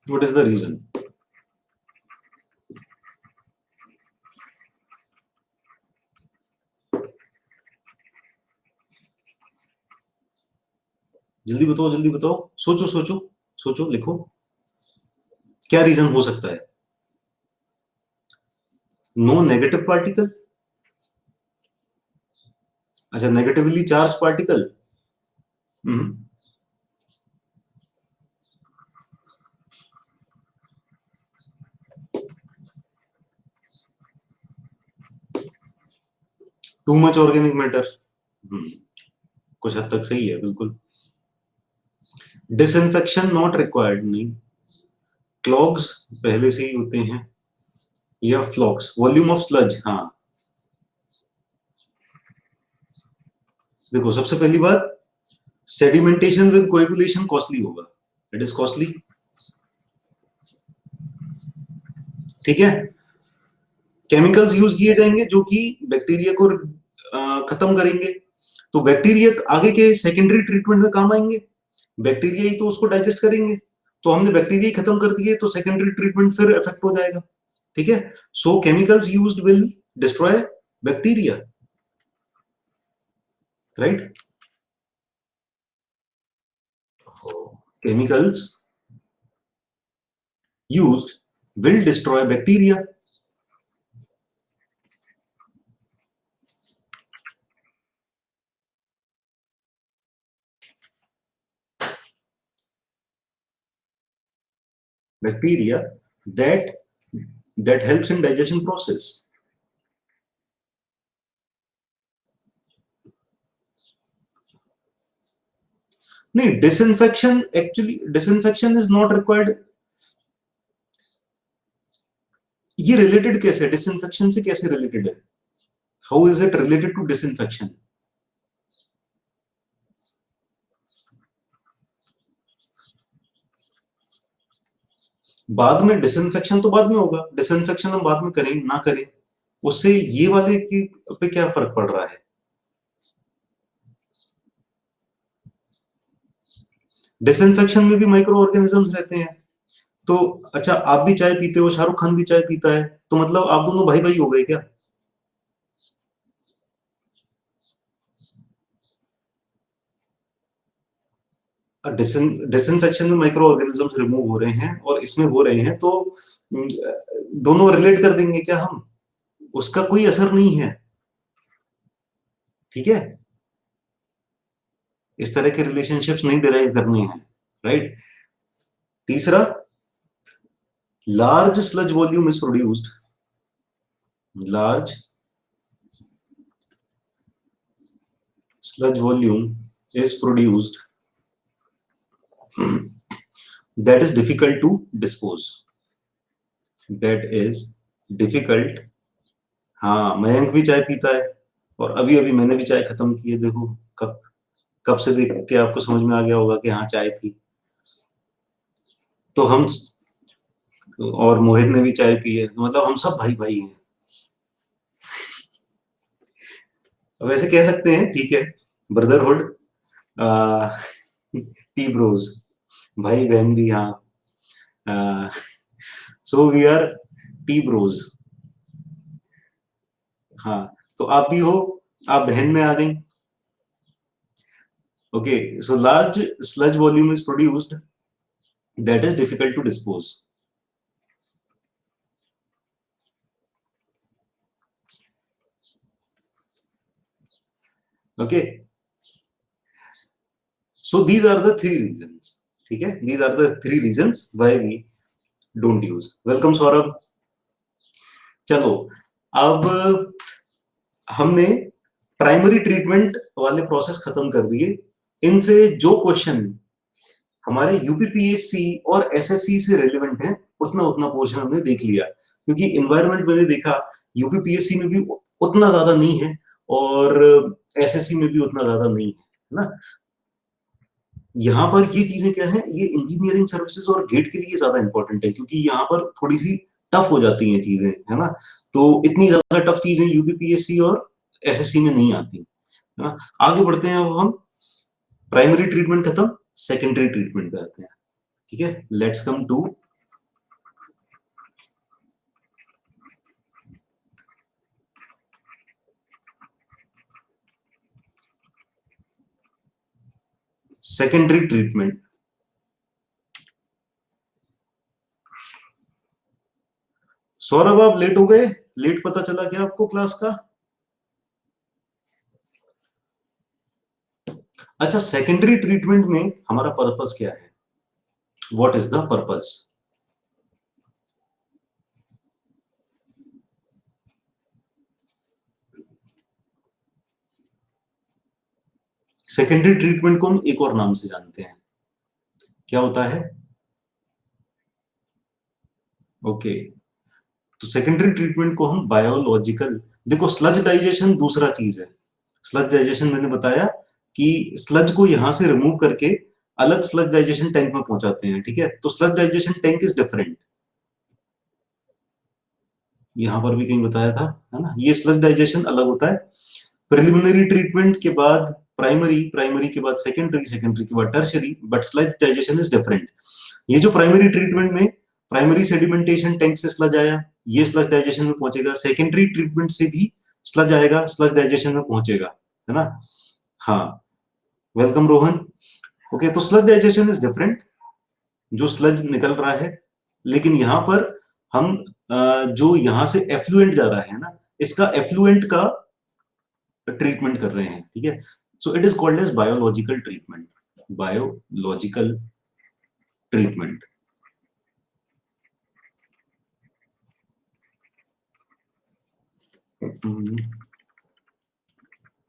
what is the reason. जल्दी बताओ, जल्दी बताओ, सोचो सोचो सोचो, लिखो, क्या रीजन हो सकता है। नो नेगेटिव पार्टिकल, अच्छा negatively charge particle. Too much organic matter, कुछ हद तक सही है बिल्कुल। डिसइंफेक्शन नॉट रिक्वायर्ड, नहीं, क्लॉग्स पहले से ही होते हैं, या फ्लॉक्स, वॉल्यूम ऑफ स्लज, हाँ। देखो सबसे पहली बात, सेडिमेंटेशन विद कोएगुलेशन कॉस्टली होगा, इट इज कॉस्टली, ठीक है। केमिकल्स यूज किए जाएंगे जो कि बैक्टीरिया को खत्म करेंगे, तो बैक्टीरिया आगे के सेकेंडरी ट्रीटमेंट में काम आएंगे, बैक्टीरिया ही तो उसको डाइजेस्ट करेंगे, तो हमने बैक्टीरिया ही खत्म कर दिए तो सेकेंडरी ट्रीटमेंट फिर इफेक्ट हो जाएगा, ठीक है। So chemicals used will destroy bacteria, right. Chemicals used will destroy bacteria. Bacteria that that helps in digestion process. नहीं, disinfection actually, disinfection is not required. ये रिलेटेड कैसे है, डिसइंफेक्शन से कैसे रिलेटेड है, how is it related to disinfection. बाद में disinfection तो बाद में होगा, डिसइंफेक्शन हम बाद में करें ना करें, उससे ये वाले की पे क्या फर्क पड़ रहा है। डिसइंफेक्शन में भी माइक्रो ऑर्गेनिजम्स रहते हैं। तो अच्छा, आप भी चाय पीते हो, शाहरुख खान भी चाय पीता है, तो मतलब आप दोनों भाई भाई हो गए क्या? डिसइंफेक्शन में माइक्रो ऑर्गेनिजम्स रिमूव हो रहे हैं और इसमें हो रहे हैं, तो दोनों रिलेट कर देंगे क्या हम? उसका कोई असर नहीं है। ठीक है, इस तरह के रिलेशनशिप्स नहीं डिराइव करने हैं। राइट। तीसरा, large sludge volume is produced, large sludge volume is produced that is difficult to dispose, that is difficult। हाँ, मयंक भी चाय पीता है, और अभी अभी मैंने भी चाय खत्म की है, देखो कब कब से देख के आपको समझ में आ गया होगा कि हाँ चाय थी। तो हम, और मोहित ने भी चाय पी है, मतलब हम सब भाई भाई हैं। वैसे कह सकते हैं, ठीक है, ब्रदरहुड, टी ब्रोज, भाई बहन भी, हाँ। So we are T bros. हाँ, तो आप भी हो, आप बहन में आ गई। Okay, so large sludge volume is produced that is difficult to dispose. Okay, so these are the three reasons. ठीक है, these are the three reasons why we don't use. Welcome Saurabh. चलो, अब हमने प्राइमरी ट्रीटमेंट वाले process खत्म कर दिए। इनसे जो क्वेश्चन हमारे यूपीपीएससी और एसएससी से रेलिवेंट है, उतना उतना पोर्शन हमने देख लिया, क्योंकि इन्वायरमेंट मैंने देखा यूपीपीएससी में भी उतना ज्यादा नहीं है, और एसएससी में भी उतना ज्यादा नहीं है ना। यहाँ पर ये चीजें क्या है, ये इंजीनियरिंग सर्विसेज और गेट के लिए ज्यादा इंपॉर्टेंट है, क्योंकि यहाँ पर थोड़ी सी टफ हो जाती हैं चीजें, है ना। तो इतनी ज्यादा टफ चीजें यूपीपीएससी और एसएससी में नहीं आती, है ना। आगे बढ़ते हैं, अब हम प्राइमरी ट्रीटमेंट खत्म, सेकेंडरी ट्रीटमेंट पे आते हैं। ठीक है, let's come to secondary treatment. Saurabh, आप लेट हो गए, लेट पता चला क्या आपको क्लास का? अच्छा, सेकेंडरी ट्रीटमेंट में हमारा पर्पस क्या है? What is the purpose? Secondary treatment को हम एक और नाम से जानते हैं, क्या होता है? ओके, तो सेकेंडरी ट्रीटमेंट को हम बायोलॉजिकल, देखो स्लज डाइजेशन दूसरा चीज है। स्लज डाइजेशन मैंने बताया कि स्लज को यहां से रिमूव करके अलग स्लज डाइजेशन टैंक में पहुंचाते हैं, ठीक है, तो sludge digestion tank is different. यहां पर भी कहीं बताया था, है ना, ये स्लज डाइजेशन अलग होता है। प्रिलिमिनरी ट्रीटमेंट के बाद प्राइमरी, प्राइमरी के बाद सेकेंडरी, सेकेंडरी के बाद tertiary, but sludge digestion is different. ये जो प्राइमरी ट्रीटमेंट में प्राइमरी सेडिमेंटेशन टैंक से स्लज आया, ये स्लज डाइजेशन में पहुंचेगा, सेकेंडरी ट्रीटमेंट से भी स्लज आएगा, स्लज डाइजेशन में पहुंचेगा, है ना। हाँ, वेलकम रोहन। ओके, तो स्लज डाइजेशन इज डिफरेंट, जो स्लज निकल रहा है, लेकिन यहां पर हम जो यहां से एफ्लुएंट जा रहा है ना, इसका एफ्लुएंट का ट्रीटमेंट कर रहे हैं, ठीक है। So it is called as biological treatment, biological treatment.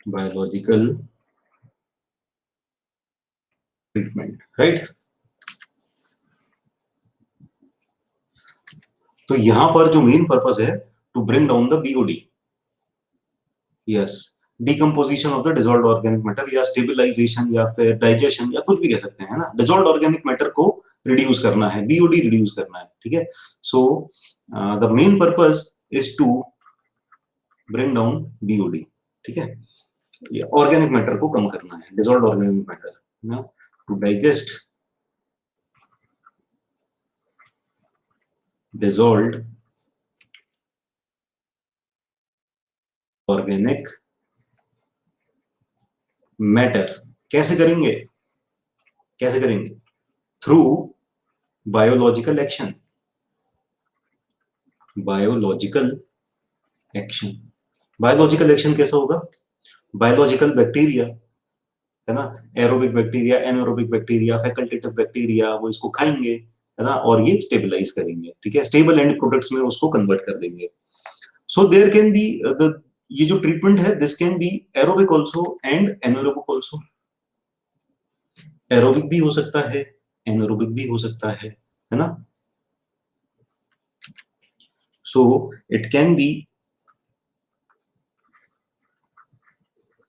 Biological treatment, right. तो यहां पर जो मेन पर्पस है, to bring down the BOD, yes, decomposition of the dissolved organic matter, या स्टेबलाइजेशन, या फिर डाइजेशन, या कुछ भी कह सकते हैं, ना, डिजॉल्व्ड ऑर्गेनिक मैटर को रिड्यूस करना है, बीओडी रिड्यूस करना है, ठीक है। So the main purpose is to bring down BOD, ठीक है, ये ऑर्गेनिक मैटर को कम करना है, डिजॉल्व्ड ऑर्गेनिक मैटर ना, to digest dissolved organic matter. कैसे करेंगे? कैसे करेंगे? Through biological action. Biological action. Biological action कैसा होगा? बायोलॉजिकल बैक्टीरिया, है ना, aerobic bacteria, anaerobic bacteria, facultative bacteria, वो इसको खाएंगे, है ना, और ये स्टेबलाइज करेंगे, ठीक है, स्टेबल एंड प्रोडक्ट्स में उसको कन्वर्ट कर देंगे। So there can be the, ये जो ट्रीटमेंट है, this can be aerobic also and anaerobic also. Aerobic भी हो सकता है, एनारोबिक भी हो सकता है ना। So it can be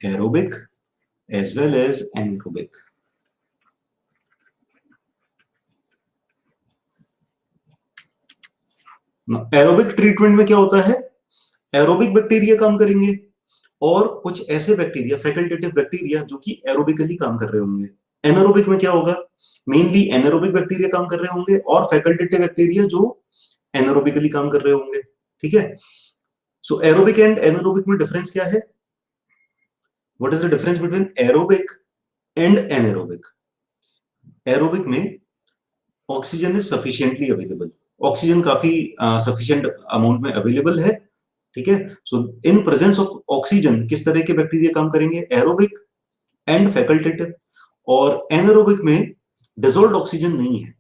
aerobic as well as anaerobic. Aerobic treatment में क्या होता है? एरोबिक बैक्टीरिया काम करेंगे और कुछ ऐसे बैक्टीरिया, फैकल्टेटिव बैक्टीरिया, जो कि एरोबिकली काम कर रहे होंगे। एनारोबिक में क्या होगा? मेनली एनारोबिक बैक्टीरिया काम कर रहे होंगे और फैकल्टेटिव बैक्टीरिया जो एनारोबिकली काम कर रहे होंगे, ठीक है। सो एरोबिक एंड एनारोबिक में डिफरेंस क्या है? What is the difference between aerobic and anaerobic? Aerobic में oxygen is sufficiently available, oxygen काफी सफिशिएंट अमाउंट में अवेलेबल है, ठीक है। So in presence of oxygen किस तरह के बैक्टीरिया काम करेंगे? Aerobic and facultative. और एनारोबिक में डिसॉल्व्ड ऑक्सीजन नहीं है।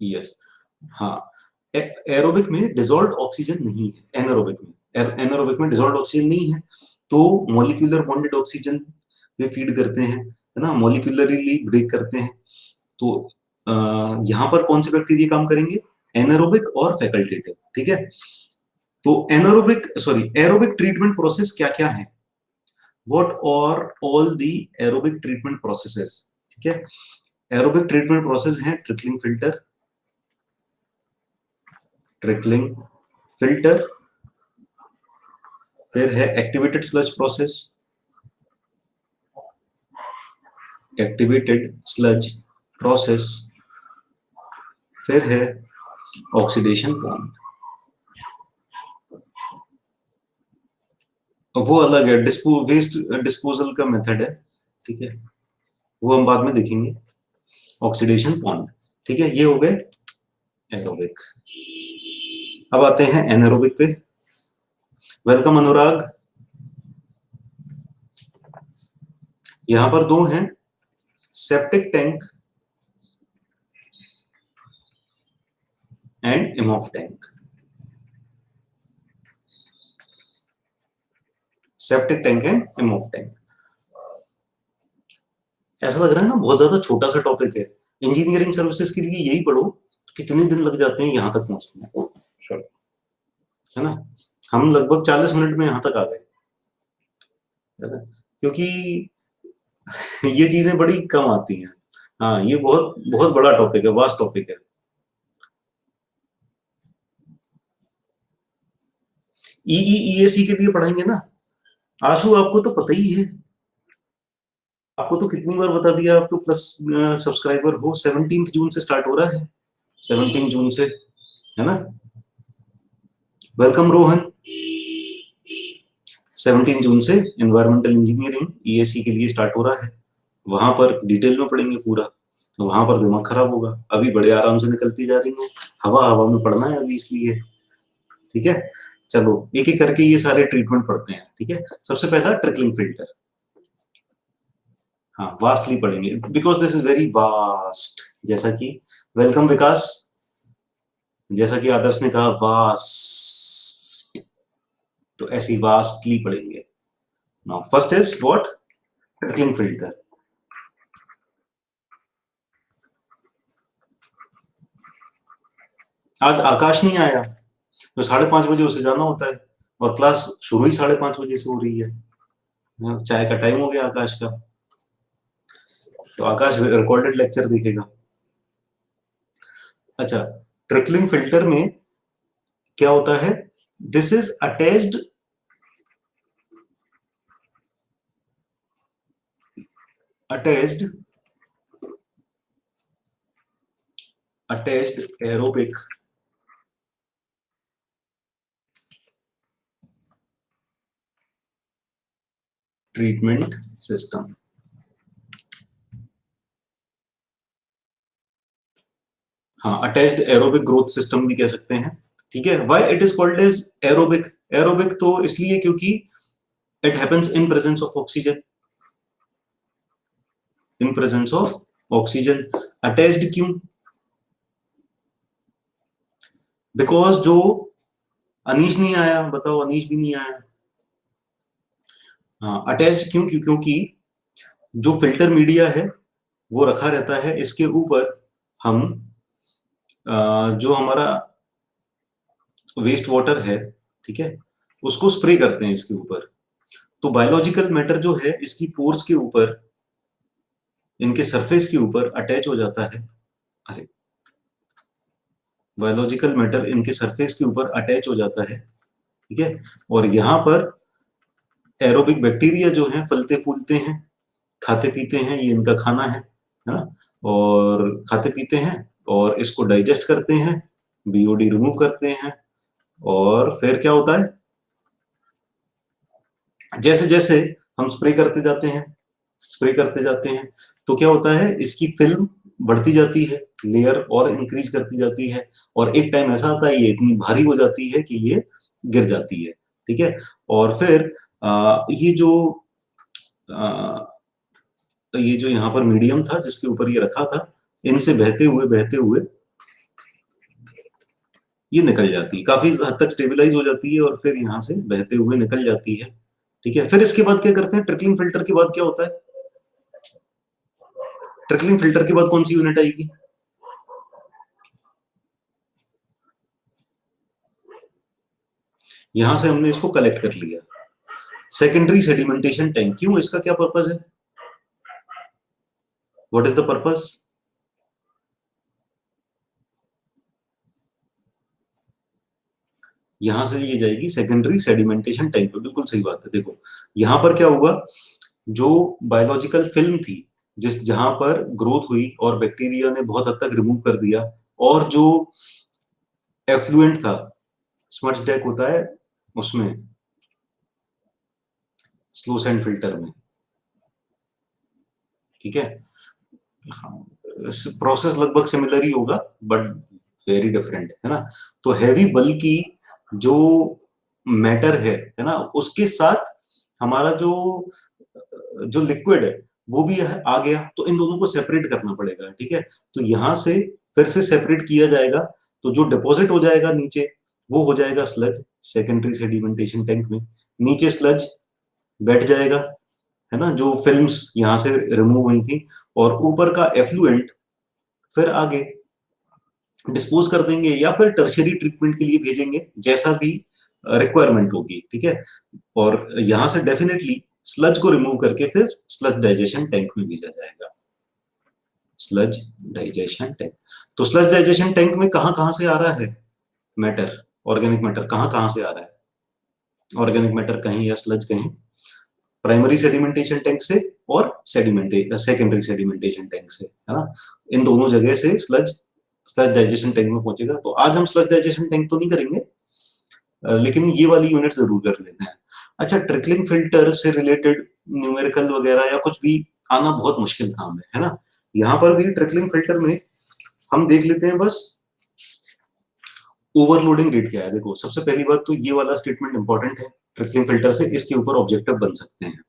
यस, हाँ, एरोबिक में डिसॉल्व्ड ऑक्सीजन नहीं है, एनारोबिक में, एनारोबिक में डिसॉल्व्ड ऑक्सीजन नहीं है, तो मॉलिक्यूलर बॉन्डेड ऑक्सीजन पे फीड करते हैं, है ना, मॉलिक्यूलरली ब्रेक करते हैं। तो यहां पर कौन से बैक्टीरिया काम करेंगे? एनारोबिक और फैकल्टेटिव, ठीक है। तो anaerobic, sorry, aerobic treatment process क्या क्या है? What are all the aerobic treatment processes? ठीक है, एरोबिक ट्रीटमेंट प्रोसेस है ट्रिकलिंग फिल्टर, ट्रिकलिंग फिल्टर, फिर है activated sludge process, activated sludge process, फिर है ऑक्सीडेशन पॉन्ड। वो अलग है, वेस्ट डिस्पोजल का मेथड है, ठीक है, वो हम बाद में देखेंगे। ऑक्सीडेशन पॉन्ड, ठीक है, ये हो गए एरोबिक। अब आते हैं एनारोबिक पे। वेलकम अनुराग। यहां पर दो हैं, septic tank and Imhoff tank. Septic tank and Imhoff tank. ऐसा लग रहा है ना बहुत ज्यादा छोटा सा टॉपिक है, इंजीनियरिंग सर्विसेज के लिए यही पढ़ो, कितने दिन लग जाते हैं यहां तक पहुंचने में, Sorry, है ना। हम लगभग 40 मिनट में यहां तक आ गए, है ना, क्योंकि ये चीजें बड़ी कम आती हैं। हाँ, ये बहुत बहुत बड़ा टॉपिक है, वास्ट टॉपिक है। ईईईएसी के लिए पढ़ेंगे ना। आशु, आपको तो पता ही है, आपको तो कितनी बार बता दिया, आप तो प्लस सब्सक्राइबर हो। 17 जून से स्टार्ट हो रहा है, 17 जून से, है ना। वेलकम रोहन। 17 जून से एनवायरमेंटल इंजीनियरिंग ईएसी के लिए स्टार्ट हो रहा है, वहां पर डिटेल में पढ़ेंगे पूरा, तो वहां पर दिमाग खराब होगा। अभी बड़े आराम से निकलती जा रही है, हवा हवा में पढ़ना है अभी, इसलिए, ठीक है। चलो एक एक करके ये सारे ट्रीटमेंट पढ़ते हैं, ठीक है। सबसे पहला ट्रिकलिंग फिल्टर। हाँ, वास्टली पढ़ेंगे because this is very vast. जैसा कि, वेलकम विकास, जैसा कि आदर्श ने कहा वास्ट, तो ऐसी वास्टली पढ़ेंगे। Now first is what? Trickling filter. आज आकाश नहीं आया, तो 5:30 बजे उसे जाना होता है, और क्लास शुरू ही 5:30 बजे से हो रही है। चाय का टाइम हो गया आकाश का, तो आकाश रिकॉर्डेड लेक्चर देखेगा। अच्छा, ट्रिकलिंग फिल्टर में क्या होता है? This is attached, attached attached aerobic treatment system. हाँ, अटैच्ड एरोबिक ग्रोथ सिस्टम भी कह सकते हैं। ठीक है, why it is called as aerobic? Aerobic तो इसलिए क्योंकि it happens in presence of oxygen, in presence of oxygen. Attached क्यों? बिकॉज जो अनीश नहीं आया, बताओ, अनीश भी नहीं आया। हाँ, अटैच्ड क्यों? क्योंकि जो फिल्टर मीडिया है वो रखा रहता है इसके ऊपर। हम जो हमारा वेस्ट वाटर है, ठीक है, उसको स्प्रे करते हैं इसके ऊपर। तो बायोलॉजिकल मैटर जो है इसकी पोर्स के ऊपर, इनके सरफेस के ऊपर अटैच हो जाता है। अरे, बायोलॉजिकल मैटर इनके सरफेस के ऊपर अटैच हो जाता है, ठीक है। और यहाँ पर एरोबिक बैक्टीरिया जो है फलते फूलते हैं, खाते पीते हैं, ये इनका खाना है ना। और खाते पीते हैं और इसको डाइजेस्ट करते हैं, बीओडी रिमूव करते हैं। और फिर क्या होता है, जैसे जैसे हम स्प्रे करते जाते हैं, स्प्रे करते जाते हैं, तो क्या होता है, इसकी फिल्म बढ़ती जाती है, लेयर और इंक्रीज करती जाती है। और एक टाइम ऐसा आता है ये इतनी भारी हो जाती है कि ये गिर जाती है, ठीक है। और फिर ये जो ये जो यहाँ पर मीडियम था जिसके ऊपर ये रखा था, इनसे बहते हुए ये निकल जाती है, काफी हद तक स्टेबलाइज हो जाती है और फिर यहाँ से बहते हुए निकल जाती है, ठीक है। फिर इसके बाद क्या करते हैं, ट्रिकलिंग फिल्टर के बाद क्या होता है? ट्रिकलिंग फिल्टर के बाद कौन सी यूनिट आएगी? यहां से हमने इसको कलेक्ट कर लिया। सेकेंडरी सेडिमेंटेशन टैंक, क्यों, इसका क्या पर्पज है? What is the purpose? यहां से ये जाएगी सेकेंडरी सेडिमेंटेशन टैंक पे, बिल्कुल सही बात है। देखो यहां पर क्या हुआ, जो बायोलॉजिकल फिल्म थी, जिस जहां पर ग्रोथ हुई और बैक्टीरिया ने बहुत हद तक रिमूव कर दिया, और जो एफ्लुएंट था, स्मज डेक होता है उसमें, स्लो सैंड फिल्टर में, ठीक है। हाँ, प्रोसेस लगभग सिमिलर ही होगा बट वेरी डिफरेंट, है ना। तो हैवी बल्कि जो मैटर है ना, उसके साथ हमारा जो जो लिक्विड है वो भी आ गया, तो इन दोनों को सेपरेट करना पड़ेगा, ठीक है। तो यहां से फिर से सेपरेट किया जाएगा, तो जो डिपॉजिट हो जाएगा नीचे वो हो जाएगा स्लज, सेकेंडरी सेडिमेंटेशन टैंक में। नीचे स्लज बैठ जाएगा, है ना, जो फिल्म्स यहाँ से रिमूव हुई थी। और ऊपर का एफ्लुएंट फिर आगे डिस्पोज कर देंगे या फिर टर्शरी ट्रीटमेंट के लिए भेजेंगे, जैसा भी रिक्वायरमेंट होगी, ठीक है। और यहां से डेफिनेटली स्लज को रिमूव करके फिर स्लज डाइजेशन टैंक में भेजा जाएगा। स्लज डाइजेशन टैंक, तो स्लज डाइजेशन टैंक में कहां कहां से आ रहा है मैटर, ऑर्गेनिक मैटर कहां कहां से आ रहा है? ऑर्गेनिक मैटर कहीं या स्लज कहीं प्राइमरी सेडिमेंटेशन टैंक से और सेकेंडरी सेडिमेंटेशन टैंक से, है ना। इन दोनों जगह से स्लज स्लज डाइजेशन टैंक में पहुंचेगा। तो आज हम स्लज डाइजेशन टैंक तो नहीं करेंगे, लेकिन ये वाली यूनिट जरूर कर लेते हैं। अच्छा, ट्रिकलिंग फिल्टर से रिलेटेड न्यूमेरिकल वगैरह या कुछ भी आना बहुत मुश्किल काम है ना। यहाँ पर भी ट्रिकलिंग फिल्टर में हम देख लेते हैं बस ओवरलोडिंग रेट क्या है। देखो सबसे पहली बात तो ये वाला स्टेटमेंट इंपॉर्टेंट है, ट्रिकलिंग फिल्टर से इसके ऊपर ऑब्जेक्टिव बन सकते हैं।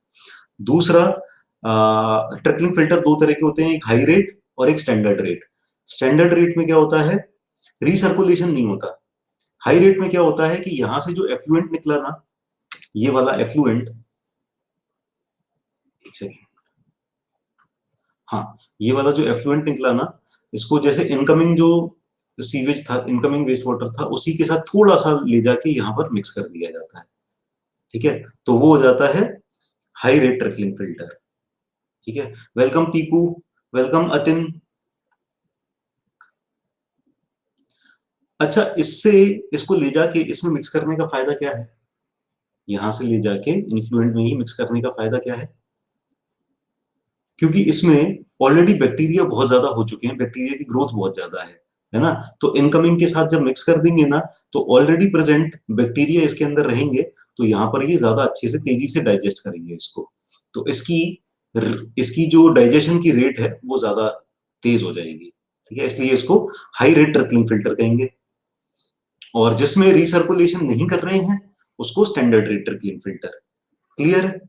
दूसरा, ट्रिकलिंग फिल्टर दो तरह के होते हैं, एक हाई रेट और एक स्टैंडर्ड रेट। स्टैंडर्ड रेट में क्या होता है, रिसर्कुलेशन नहीं होता। हाई रेट में क्या होता है कि यहां से जो एफ्लुएंट निकला ना, ये वाला एफ्लुएंट, एक सेकेंड, हाँ, ये वाला जो एफ्लुएंट निकला ना, इसको जैसे इनकमिंग जो सीवेज था, इनकमिंग वेस्ट वाटर था, उसी के साथ थोड़ा सा ले जाके यहाँ पर मिक्स कर दिया जाता है, ठीक है। तो वो हो जाता है हाई रेट ट्रिकलिंग फिल्टर, ठीक है। Welcome Piku, welcome Atin. अच्छा, इससे इसको ले जाके इसमें मिक्स करने का फायदा क्या है? यहां से ले जाके इन्फ्लुएंट में ही मिक्स करने का फायदा क्या है? क्योंकि इसमें ऑलरेडी बैक्टीरिया बहुत ज्यादा हो चुके हैं, बैक्टीरिया की ग्रोथ बहुत ज्यादा है है ना। तो इनकमिंग के साथ जब मिक्स कर देंगे ना, तो ऑलरेडी प्रेजेंट बैक्टीरिया इसके अंदर रहेंगे, तो यहाँ पर ये ज्यादा अच्छे से तेजी से डाइजेस्ट करेंगे इसको। तो इसकी इसकी जो डाइजेशन की रेट है वो ज्यादा तेज हो जाएगी, ठीक है। इसलिए इसको हाई रेट ट्रिकलिंग फिल्टर कहेंगे। और जिसमें रिसर्कुलेशन नहीं कर रहे हैं उसको standard rate trickling filter. Clear है।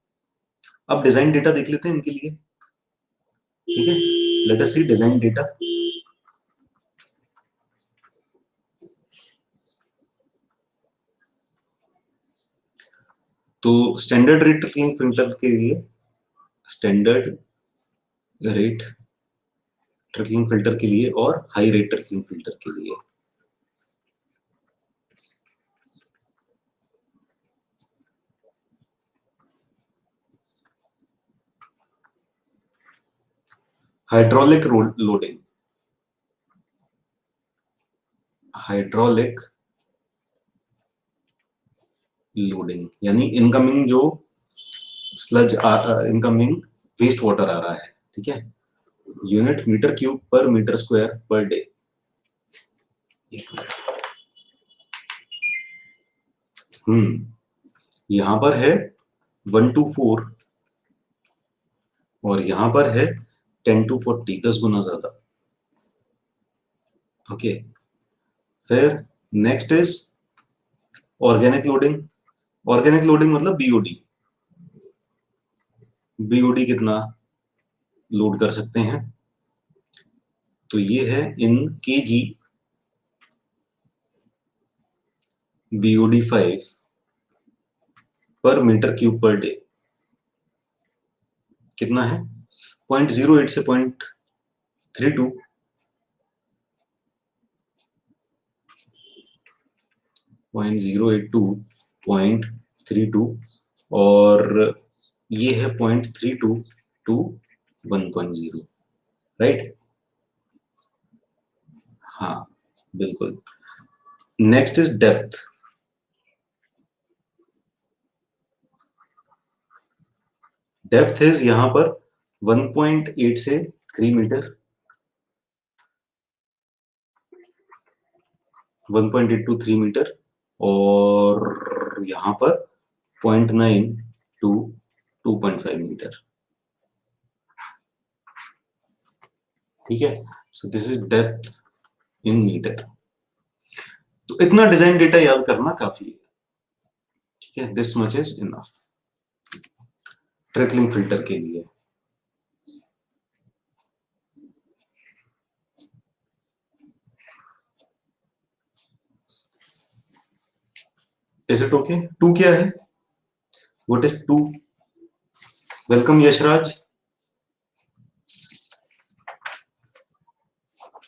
अब डिजाइन डेटा देख लेते हैं इनके लिए, ठीक है। लेट अस सी डिजाइन डेटा। तो स्टैंडर्ड रेट ट्रिकलिंग फिल्टर के लिए, स्टैंडर्ड रेट ट्रिकलिंग फिल्टर के लिए और हाई रेट ट्रिकलिंग फिल्टर के लिए, हाइड्रोलिक लोडिंग, हाइड्रोलिक लोडिंग यानी इनकमिंग जो स्लज इनकमिंग वेस्ट वाटर आ रहा है, ठीक है। Unit metre cube per metre square per day. यहां पर है 1 to 4 और यहां पर है 10 to 40, 10 गुना ज्यादा। ओके। फिर next is organic loading. Organic loading मतलब बीओडी। बीओडी कितना लोड कर सकते हैं, तो ये है इन केजी BOD5 पर मीटर क्यूब पर डे। कितना है, 0.08 से 0.32, 0.082 0.32, और ये है 0.32 टू 1.0, राइट। हाँ बिल्कुल। Next is depth. Depth is यहां पर 1.8 से 3 मीटर, 1.8 टू 3 मीटर, और यहां पर 0.9 टू 2.5 मीटर, ठीक है। So this is depth in metre. तो इतना डिजाइन डेटा याद करना काफी है, ठीक है। This much is enough trickling filter के लिए। Is it okay. टू क्या है, what is two. Welcome Yashraj.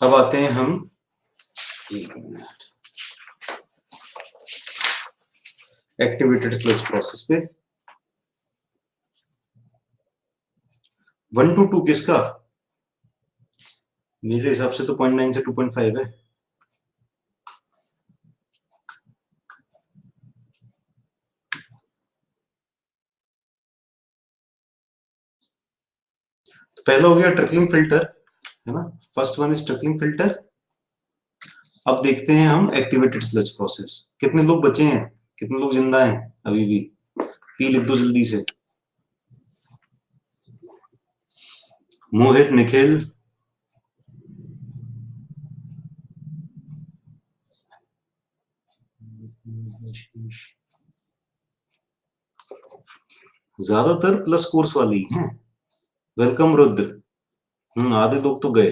अब आते हैं हम एक्टिवेटेड स्लज प्रोसेस पे। 1 to 2 किसका, मेरे हिसाब से तो 0.9 से 2.5 है। तो पहला हो गया ट्रिकलिंग फिल्टर, है ना। First one is trickling filter. अब देखते हैं हम एक्टिवेटेड स्लज प्रोसेस। कितने लोग बचे हैं, कितने लोग जिंदा हैं अभी भी, पी लिख दो जल्दी से। मोहित, निखिल, ज्यादातर प्लस कोर्स वाले ही हैं। वेलकम रुद्र। आधे लोग तो गए,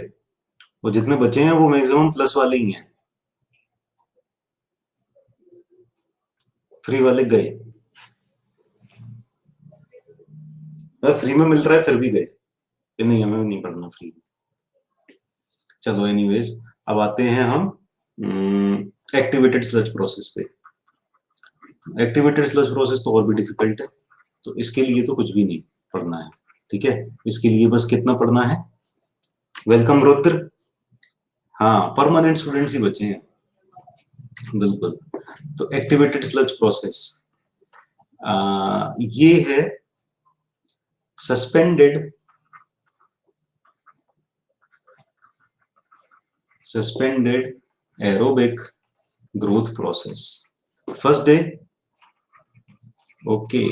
और जितने बचे हैं वो मैक्सिमम प्लस वाले ही हैं, फ्री वाले गए। फ्री में मिल रहा है फिर भी गए, ये नहीं हमें नहीं पढ़ना फ्री में। चलो एनीवेज, अब आते हैं हम एक्टिवेटेड स्लज प्रोसेस पे। एक्टिवेटेड स्लज प्रोसेस तो और भी डिफिकल्ट है, तो इसके लिए तो कुछ भी नहीं पढ़ना है, ठीक है। इसके लिए बस कितना पढ़ना है, वेलकम रुद्र। हाँ परमानेंट स्टूडेंट्स ही बचे हैं, बिल्कुल। तो एक्टिवेटेड स्लज प्रोसेस ये है suspended suspended aerobic growth process, first day. Okay,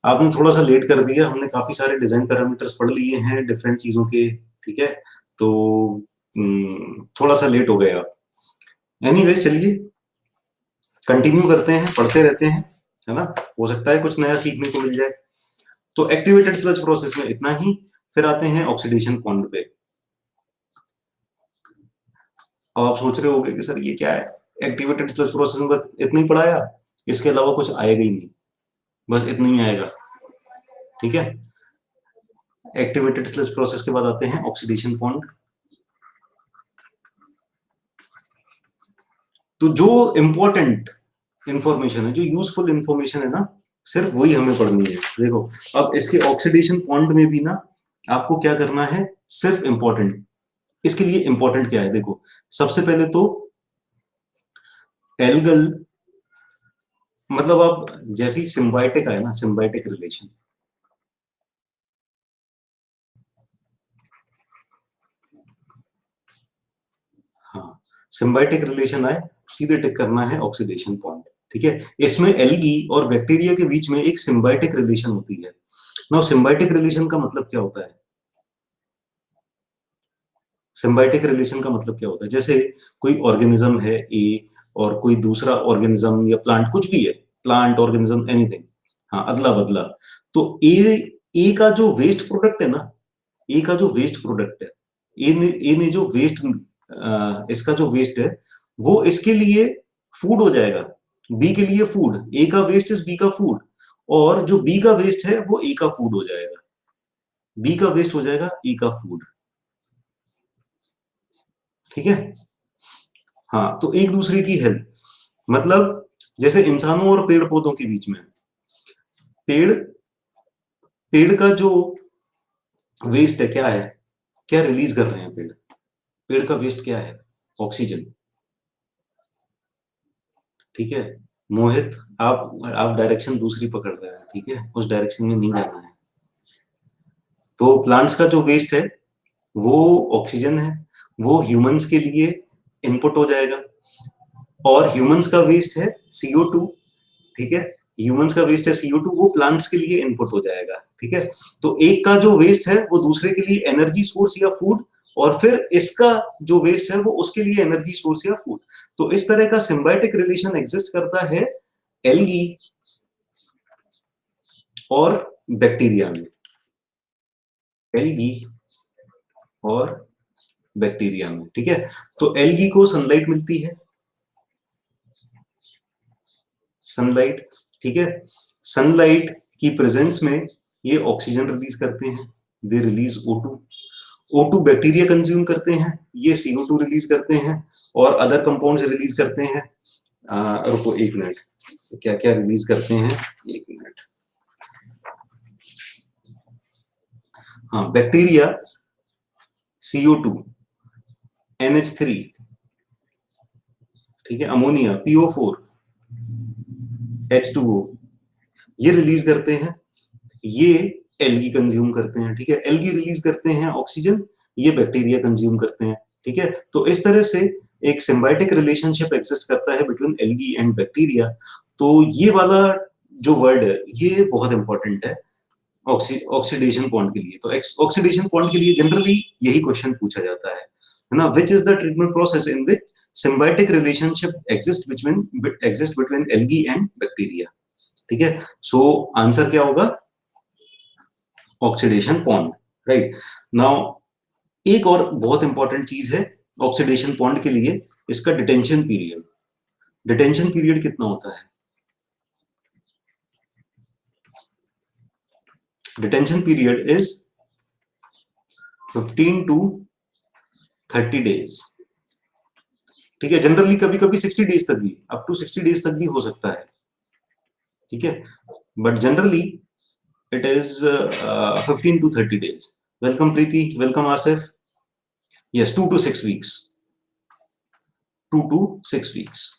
आपने थोड़ा सा लेट कर दिया, हमने काफी सारे डिजाइन पैरामीटर्स पढ़ लिए हैं डिफरेंट चीजों के, ठीक है, तो थोड़ा सा लेट हो गए आप। एनीवेज चलिए कंटिन्यू करते हैं, पढ़ते रहते हैं, है ना, हो सकता है कुछ नया सीखने को मिल जाए। तो एक्टिवेटेड स्लज प्रोसेस में इतना ही, फिर आते हैं ऑक्सीडेशन पॉइंट पे। अब आप सोच रहे होंगे कि सर ये क्या है, एक्टिवेटेड स्लज प्रोसेस में बस इतना ही पढ़ाया, इसके अलावा कुछ आएगा ही नहीं, बस इतना ही आएगा, ठीक है। एक्टिवेटेड स्लज प्रोसेस के बाद आते हैं ऑक्सीडेशन पॉइंट। तो जो इंपॉर्टेंट इंफॉर्मेशन है, जो यूजफुल इंफॉर्मेशन है ना, सिर्फ वही हमें पढ़नी है। देखो अब इसके ऑक्सीडेशन पॉइंट में भी ना आपको क्या करना है, सिर्फ इंपॉर्टेंट। इसके लिए इंपॉर्टेंट क्या है, देखो सबसे पहले तो एल्गल, मतलब अब जैसी सिम्बायोटिक है ना, सिम्बायोटिक रिलेशन, हाँ सिम्बायोटिक रिलेशन आए, सीधे टिक करना है ऑक्सीडेशन पॉइंट, ठीक है। इसमें एल्गी और बैक्टीरिया के बीच में एक सिम्बायोटिक रिलेशन होती है ना। सिम्बायोटिक रिलेशन का मतलब क्या होता है, सिम्बायोटिक रिलेशन का मतलब क्या होता है, जैसे कोई ऑर्गेनिज्म है ए और कोई दूसरा ऑर्गेनिज्म या प्लांट, कुछ भी है, प्लांट ऑर्गेनिज्म एनीथिंग, हाँ अदला बदला, तो ए का जो वेस्ट प्रोडक्ट है ना, ए का जो वेस्ट प्रोडक्ट है, ए ने जो वेस्ट, इसका जो वेस्ट है वो इसके लिए फूड हो जाएगा, बी के लिए फूड, ए का वेस्ट इज बी का फूड, और जो बी का वेस्ट है वो ए का फूड हो जाएगा, बी का वेस्ट हो जाएगा ए का फूड, ठीक है। हाँ तो एक दूसरे की हेल्प, मतलब जैसे इंसानों और पेड़ पौधों के बीच में, पेड़ पेड़ का जो वेस्ट है क्या है, क्या रिलीज कर रहे हैं पेड़, पेड़ का वेस्ट क्या है, ऑक्सीजन, ठीक है। मोहित, आप डायरेक्शन दूसरी पकड़ रहे हैं, ठीक है, उस डायरेक्शन में नहीं जाना है। तो प्लांट्स का जो वेस्ट है वो ऑक्सीजन है, वो ह्यूमंस के लिए इनपुट हो जाएगा, और ह्यूमंस का वेस्ट है CO2, ठीक है, ह्यूमंस का वेस्ट है CO2, वो प्लांट्स के लिए इनपुट हो जाएगा, ठीक है। तो एक का जो वेस्ट है वो दूसरे के लिए एनर्जी सोर्स या फूड, और फिर इसका जो वेस्ट है वो उसके लिए एनर्जी सोर्स या फूड। तो इस तरह का सिम्बायोटिक रिलेशन एग्जिस्ट करता है एल्गी और बैक्टीरिया में, एल्गी और बैक्टीरिया में, ठीक है। तो एल्गी को सनलाइट मिलती है, सनलाइट, ठीक है, सनलाइट की प्रेजेंस में ये ऑक्सीजन रिलीज करते हैं, they release O2, O2 bacteria consume करते हैं, ये CO2 रिलीज करते हैं, और अदर कंपाउंड्स रिलीज करते हैं। रुको एक मिनट, क्या क्या रिलीज करते हैं, एक मिनट। हाँ बैक्टीरिया CO2, NH3, ठीक है, अमोनिया PO4, H2O, ये रिलीज करते हैं, ये एल्गी कंज्यूम करते हैं, ठीक है, एल्गी रिलीज करते हैं ऑक्सीजन, ये बैक्टीरिया कंज्यूम करते हैं, ठीक है। तो इस तरह से एक सिम्बायोटिक रिलेशनशिप एग्जिस्ट करता है बिटवीन एल्गी एंड बैक्टीरिया। तो ये वाला जो वर्ड है ये बहुत इंपॉर्टेंट है ऑक्सीडेशन पॉइंट के लिए। तो ऑक्सीडेशन पॉइंट के लिए जनरली यही क्वेश्चन पूछा जाता है ना, which is the treatment process in which symbiotic relationship exist between algae and bacteria, ठीक है। सो आंसर क्या होगा, ऑक्सीडेशन पॉन्ड, राइट। नाउ एक और बहुत इंपॉर्टेंट चीज है ऑक्सीडेशन पॉन्ड के लिए, इसका डिटेंशन पीरियड। डिटेंशन पीरियड कितना होता है, detention period is 15 to 30 days, ठीक है। जनरली कभी कभी 60 डेज तक भी, अप टू 60 डेज तक भी हो सकता है, ठीक है, but generally it is 15 to 30 days. Welcome Preeti, welcome Asif, yes 2 to 6 weeks, 2 to 6 weeks.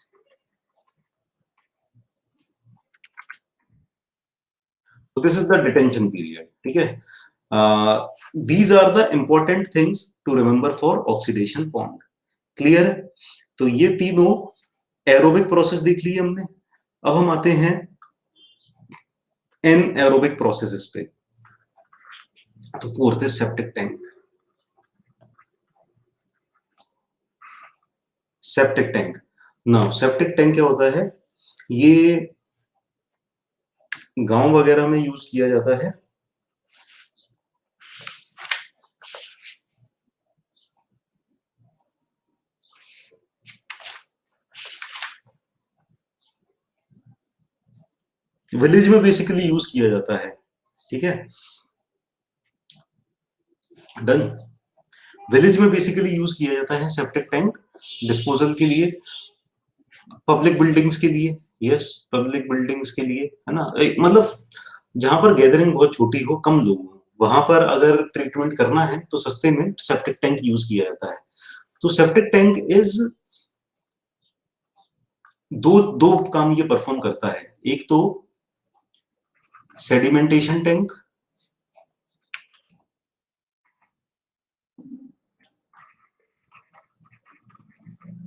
तो this is the detention period, ठीक है। These are the important things to remember for oxidation pond. Clear है? तो ये तीनों एरोबिक प्रोसेस देख ली हमने। अब हम आते हैं एन एरोबिक प्रोसेसेस पे। तो फोर्थ है septic tank. Septic tank, now septic tank क्या होता है? ये गांव वगैरह में यूज किया जाता है। विलेज में बेसिकली यूज किया जाता है। ठीक है, डन। विलेज में बेसिकली यूज किया जाता है सेप्टिक टैंक डिस्पोजल के लिए, पब्लिक बिल्डिंग्स के लिए। यस, पब्लिक बिल्डिंग्स के लिए, है ना। मतलब जहां पर गैदरिंग बहुत छोटी हो, कम लोग हो, वहां पर अगर ट्रीटमेंट करना है तो सस्ते में सेप्टिक टैंक यूज किया जाता है। तो सेप्टिक टैंक इज दो दो काम ये परफॉर्म करता है। एक तो sedimentation tank,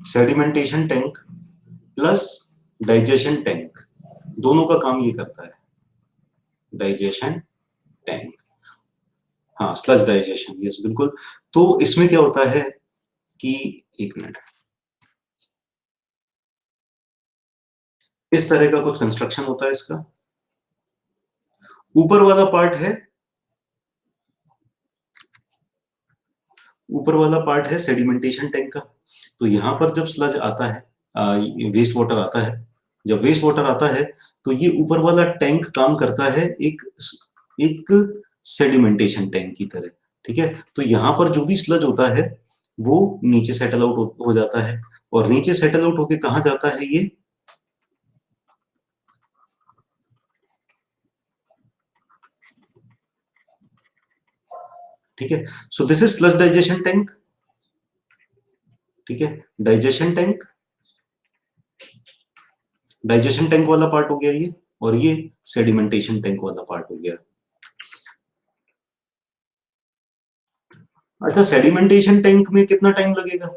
sedimentation tank plus digestion tank, दोनों का काम ये करता है। डाइजेशन टैंक, हाँ, स्लज डाइजेशन, यस बिल्कुल। तो इसमें क्या होता है कि, एक मिनट, इस तरह का कुछ कंस्ट्रक्शन होता है इसका। ऊपर वाला पार्ट है, ऊपर वाला पार्ट है सेडिमेंटेशन टैंक का। तो यहां पर जब स्लज आता है, वेस्ट वाटर आता है, जब वेस्ट वाटर आता है तो ये ऊपर वाला टैंक काम करता है एक एक सेडिमेंटेशन टैंक की तरह। ठीक है, तो यहां पर जो भी स्लज होता है वो नीचे सेटल आउट हो जाता है, और नीचे सेटल आउट होके कहाँ जाता है ये? ठीक है, so this is sludge digestion tank. ठीक है, डाइजेशन टैंक, डाइजेशन टैंक वाला पार्ट हो गया ये, और ये सेडिमेंटेशन टैंक वाला पार्ट हो गया। अच्छा, सेडिमेंटेशन टैंक में कितना टाइम लगेगा?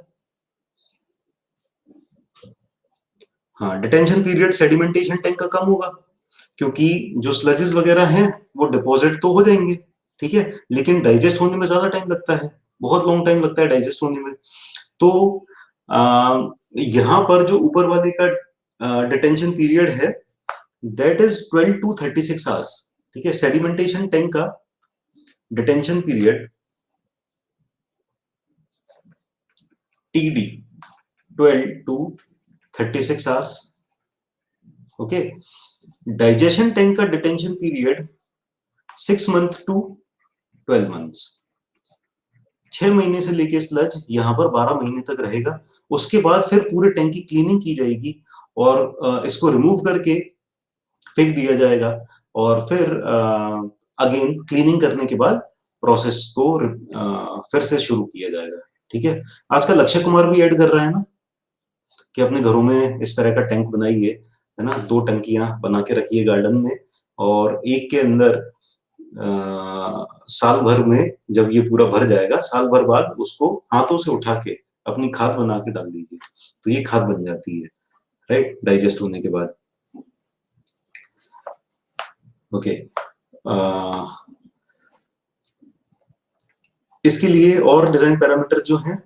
हाँ, डिटेंशन पीरियड सेडिमेंटेशन टैंक का कम होगा, क्योंकि जो स्लजेस वगैरह हैं वो डिपॉजिट तो हो जाएंगे। ठीक है, लेकिन डाइजेस्ट होने में ज्यादा टाइम लगता है, बहुत लॉन्ग टाइम लगता है डाइजेस्ट होने में। तो यहाँ पर जो ऊपर वाले का डिटेंशन पीरियड है, दैट इज 12 to 36 आवर्स। ठीक है, सेडिमेंटेशन टैंक का detention period TD 12 to 36 hours. Okay, digestion tank का detention period 6 month to 12 months। 6 महीने से लेके स्लज यहाँ पर 12 महीने तक रहेगा। उसके बाद फिर पूरे टैंक की क्लीनिंग की जाएगी, और इसको रिमूव करके फेंक दिया जाएगा, और फिर अगेन क्लीनिंग करने के बाद प्रोसेस को फिर से शुरू किया जाएगा। ठीक है, आजकल अक्षय कुमार भी ऐड कर रहा है ना, कि अपने घरों में इस तरह का टैंक बनाइए, है ना, 2 टंकियां बना के रखिए गार्डन में, और एक के अंदर साल भर में जब ये पूरा भर जाएगा, साल भर बाद उसको हाथों से उठा के अपनी खाद बना के डाल दीजिए, तो ये खाद बन जाती है, राइट, डाइजेस्ट होने के बाद। ओके, इसके लिए और डिजाइन पैरामीटर जो है,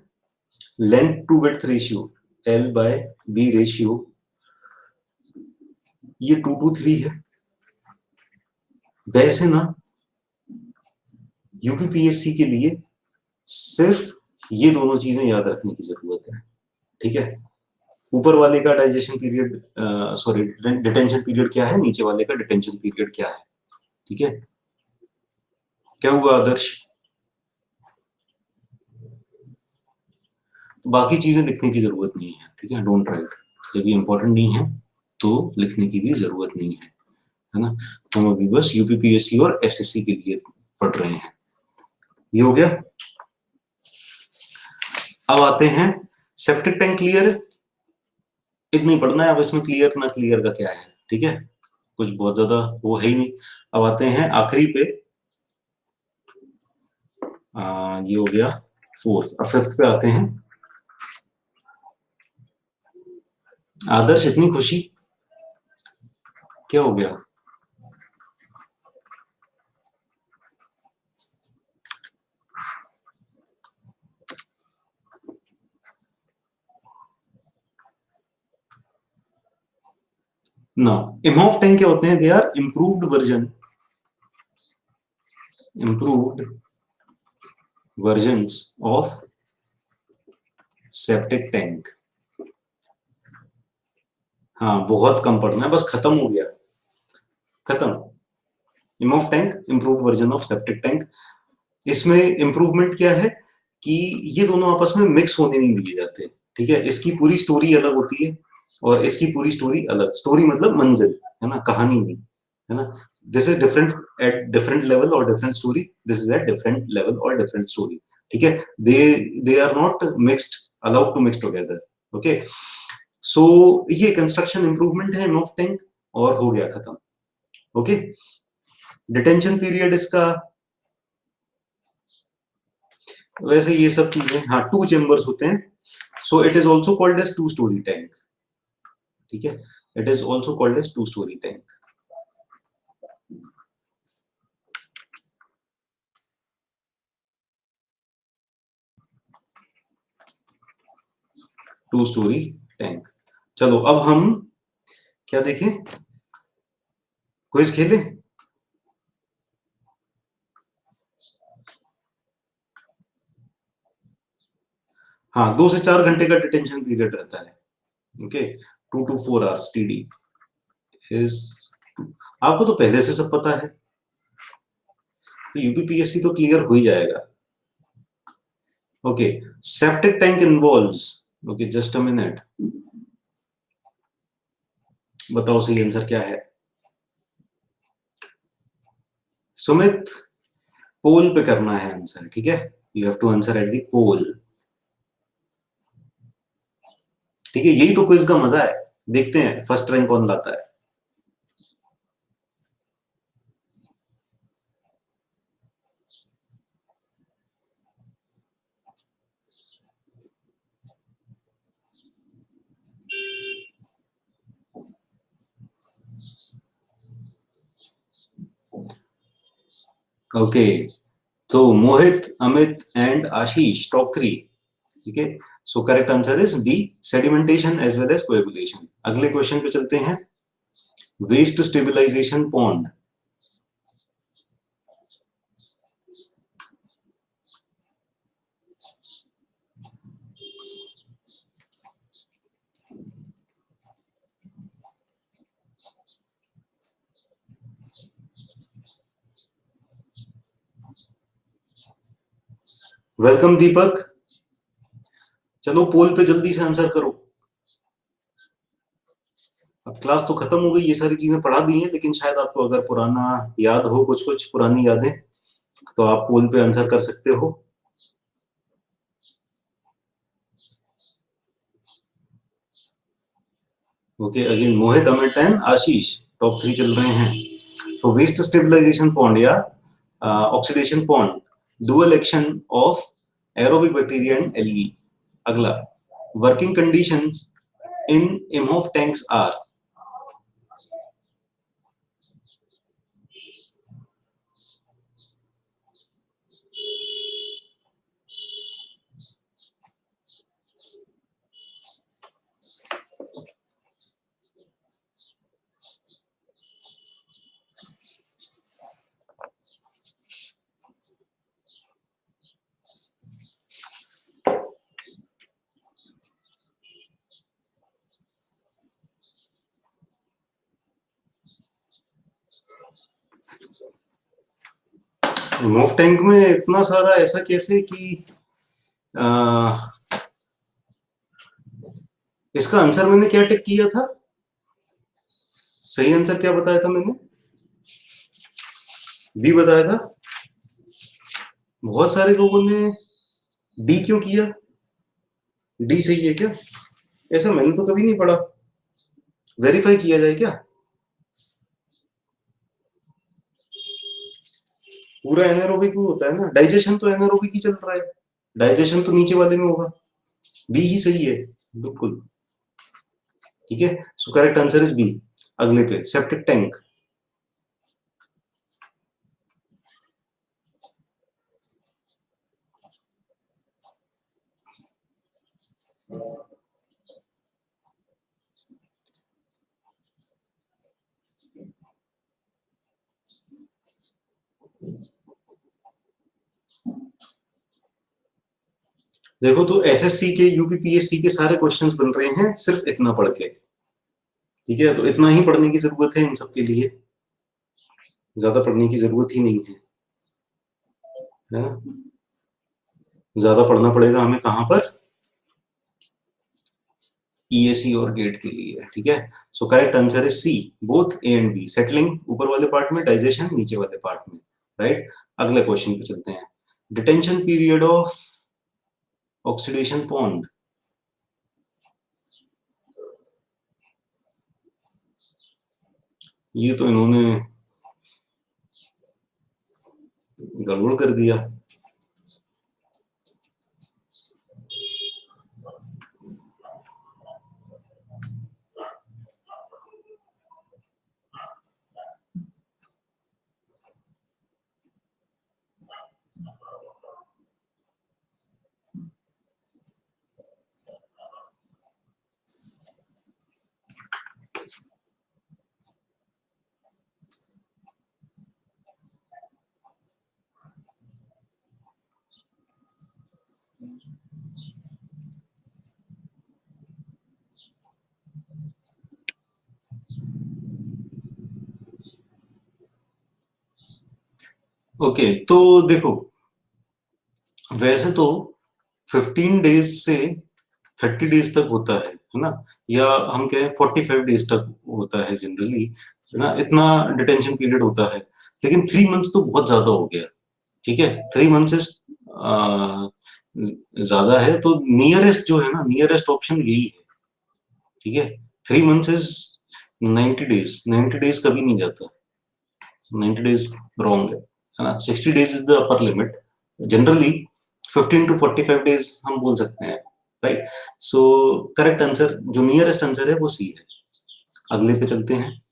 length to width ratio, L/B ratio, ये 2:3 है। वैसे ना यूपीपीएससी के लिए सिर्फ ये दोनों चीजें याद रखने की जरूरत है। ठीक है, ऊपर वाले का digestion period, sorry, detention period क्या है, नीचे वाले का डिटेंशन पीरियड क्या है। ठीक है, क्या हुआ आदर्श? बाकी चीजें लिखने की जरूरत नहीं है। ठीक है, डोंट राइट, जब ये इंपॉर्टेंट नहीं है तो लिखने की भी जरूरत नहीं है ना। हम अभी बस यूपीपीएससी और एसएससी के लिए पढ़ रहे हैं। ये हो गया। अब आते हैं सेप्टिक टैंक, क्लियर है? इतना ही पढ़ना है, अब इसमें क्लियर ना क्लियर का क्या है। ठीक है, कुछ बहुत ज्यादा वो है ही नहीं। अब आते हैं आखिरी पे, ये हो गया फोर्थ। अब फिफ्थ पे आते हैं। आदर्श इतनी खुशी, क्या हो गया? ना, इमहोफ टैंक क्या होते हैं? They are improved versions of septic tank. हाँ, बहुत कम पढ़ना है, बस खत्म हो गया, खत्म। Imhoff tank improved version of septic tank. इसमें इंप्रूवमेंट क्या है कि ये दोनों आपस में मिक्स होने नहीं दिए जाते। ठीक है, इसकी पूरी स्टोरी अलग होती है और इसकी पूरी स्टोरी अलग। स्टोरी मतलब मंजिल, है ना, कहानी नहीं, है ना। This is different at different level और different story, this is at different level और डिफरेंट स्टोरी। ठीक है, they they are not mixed, allowed to mix together. Okay, so ये कंस्ट्रक्शन इंप्रूवमेंट है इमहोफ टैंक, और हो गया खत्म। ओके, डिटेंशन पीरियड इसका, वैसे ये सब चीजें, हाँ, 2 चेम्बर्स होते हैं। So it is also called as 2 storey tank. ठीक है, it is also called as 2 storey tank. 2 storey tank. चलो अब हम क्या देखें, क्विज खेलें। हाँ, 2 से 4 घंटे का डिटेंशन पीरियड रहता है। Okay, 2 to 4 hours TD is, आपको तो पहले से सब पता है, तो यूपीपीएससी तो क्लियर हो ही जाएगा। Okay, septic tank involves, okay just a minute, बताओ सही आंसर क्या है? सुमित, पोल पे करना है आंसर, ठीक है, you have to answer at the poll. ठीक है, यही तो क्विज का मजा है, देखते हैं फर्स्ट रैंक कौन लाता है। ओके, तो मोहित, अमित एंड आशीष, टॉप 3। ठीक है, so correct answer is B, sedimentation as well as coagulation. अगले क्वेश्चन पे चलते हैं, waste stabilisation pond. Welcome Deepak, चलो पोल पे जल्दी से आंसर करो। अब क्लास तो खत्म हो गई, ये सारी चीजें पढ़ा दी हैं, लेकिन शायद आपको अगर पुराना याद हो, कुछ कुछ पुरानी यादें, तो आप पोल पे आंसर कर सकते हो। Okay, again Mohit, Amit and Ashish, top 3 चल रहे हैं। सो वेस्ट स्टेबलाइजेशन पॉन्ड या oxidation pond, dual action of aerobic bacteria and algae. अगला, working conditions in Imhoff tanks are. Imhoff tank में इतना सारा ऐसा कैसे कि आ, इसका आंसर मैंने क्या टिक किया था? सही आंसर क्या बताया था मैंने? बी बताया था। बहुत सारे लोगों ने डी क्यों किया? डी सही है क्या? ऐसा मैंने तो कभी नहीं पढ़ा, वेरीफाई किया जाए क्या? पूरा एनारोबिक में होता है ना, डाइजेशन तो एनारोबिक ही चल रहा है, डाइजेशन तो नीचे वाले में होगा, बी ही सही है बिल्कुल। ठीक है, so correct answer is B. अगले पे सेप्टिक टैंक। देखो तो एसएससी के यूपीपीएससी के सारे क्वेश्चंस बन रहे हैं सिर्फ इतना पढ़ के। ठीक है, तो इतना ही पढ़ने की जरूरत है इन सब के लिए, ज्यादा पढ़ने की जरूरत ही नहीं है, है ना? ज्यादा पढ़ना पड़ेगा हमें कहाँ पर, ईएसी और गेट के लिए। ठीक है, so correct answer is C, both A and B, settling ऊपर वाले पार्ट में, डाइजेशन नीचे वाले पार्ट में। राइट, अगले क्वेश्चन पे चलते हैं। Detention period of oxidation pond. ये तो इन्होंने गड़बड़ कर दिया। ओके, तो देखो, वैसे तो 15 डेज से 30 डेज तक होता है ना, या हम कहें 45 डेज तक होता है जनरली, है ना, इतना डिटेंशन पीरियड होता है। लेकिन 3 मंथ्स तो बहुत ज्यादा हो गया। ठीक है, 3 मंथ्स ज्यादा है, तो नियरेस्ट जो है ना, नियरेस्ट ऑप्शन यही है। ठीक है, 3 मंथ्स इज 90 डेज, 90 डेज कभी नहीं जाता, 90 डेज रॉन्ग है ना, 60 days is the upper limit generally, 15 to 45 days हम बोल सकते हैं। राइट, सो करेक्ट आंसर जो नियरेस्ट आंसर है वो सी है। अगले पे चलते हैं।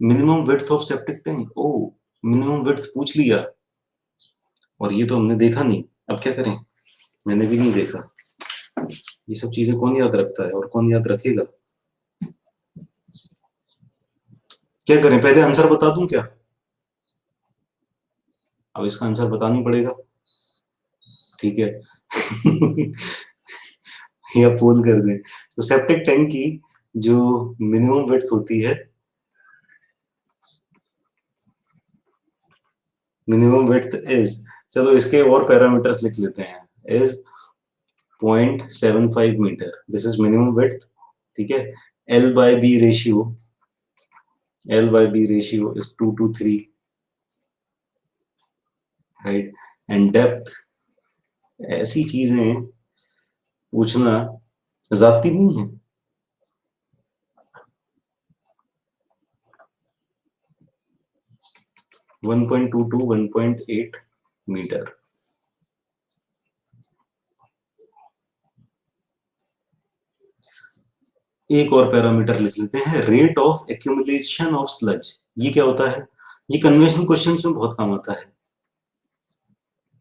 Minimum width of septic tank, oh minimum width पूछ लिया, और ये तो हमने देखा नहीं, अब क्या करें, मैंने भी नहीं देखा। ये सब चीजें कौन याद रखता है और कौन याद रखेगा? क्या करें, पहले आंसर बता दूं क्या? अब इसका आंसर बताना ही पड़ेगा। ठीक है। या पोल कर दें, तो सेप्टिक टैंक की जो मिनिमम विड्थ होती है, मिनिमम विड्थ इज, चलो इसके और पैरामीटर्स लिख लेते हैं, is 0.75 metre, this is minimum width. ठीक है, L by B ratio, L by B ratio is 2 to 3, right, and depth, ऐसी चीजें पूछना जाती नहीं है। 1.2 to 1.8 मीटर। एक और पैरामीटर लिख लेते हैं, rate of accumulation of sludge. ये क्या होता है? ये कन्वेंशनल क्वेश्चंस में बहुत काम आता है,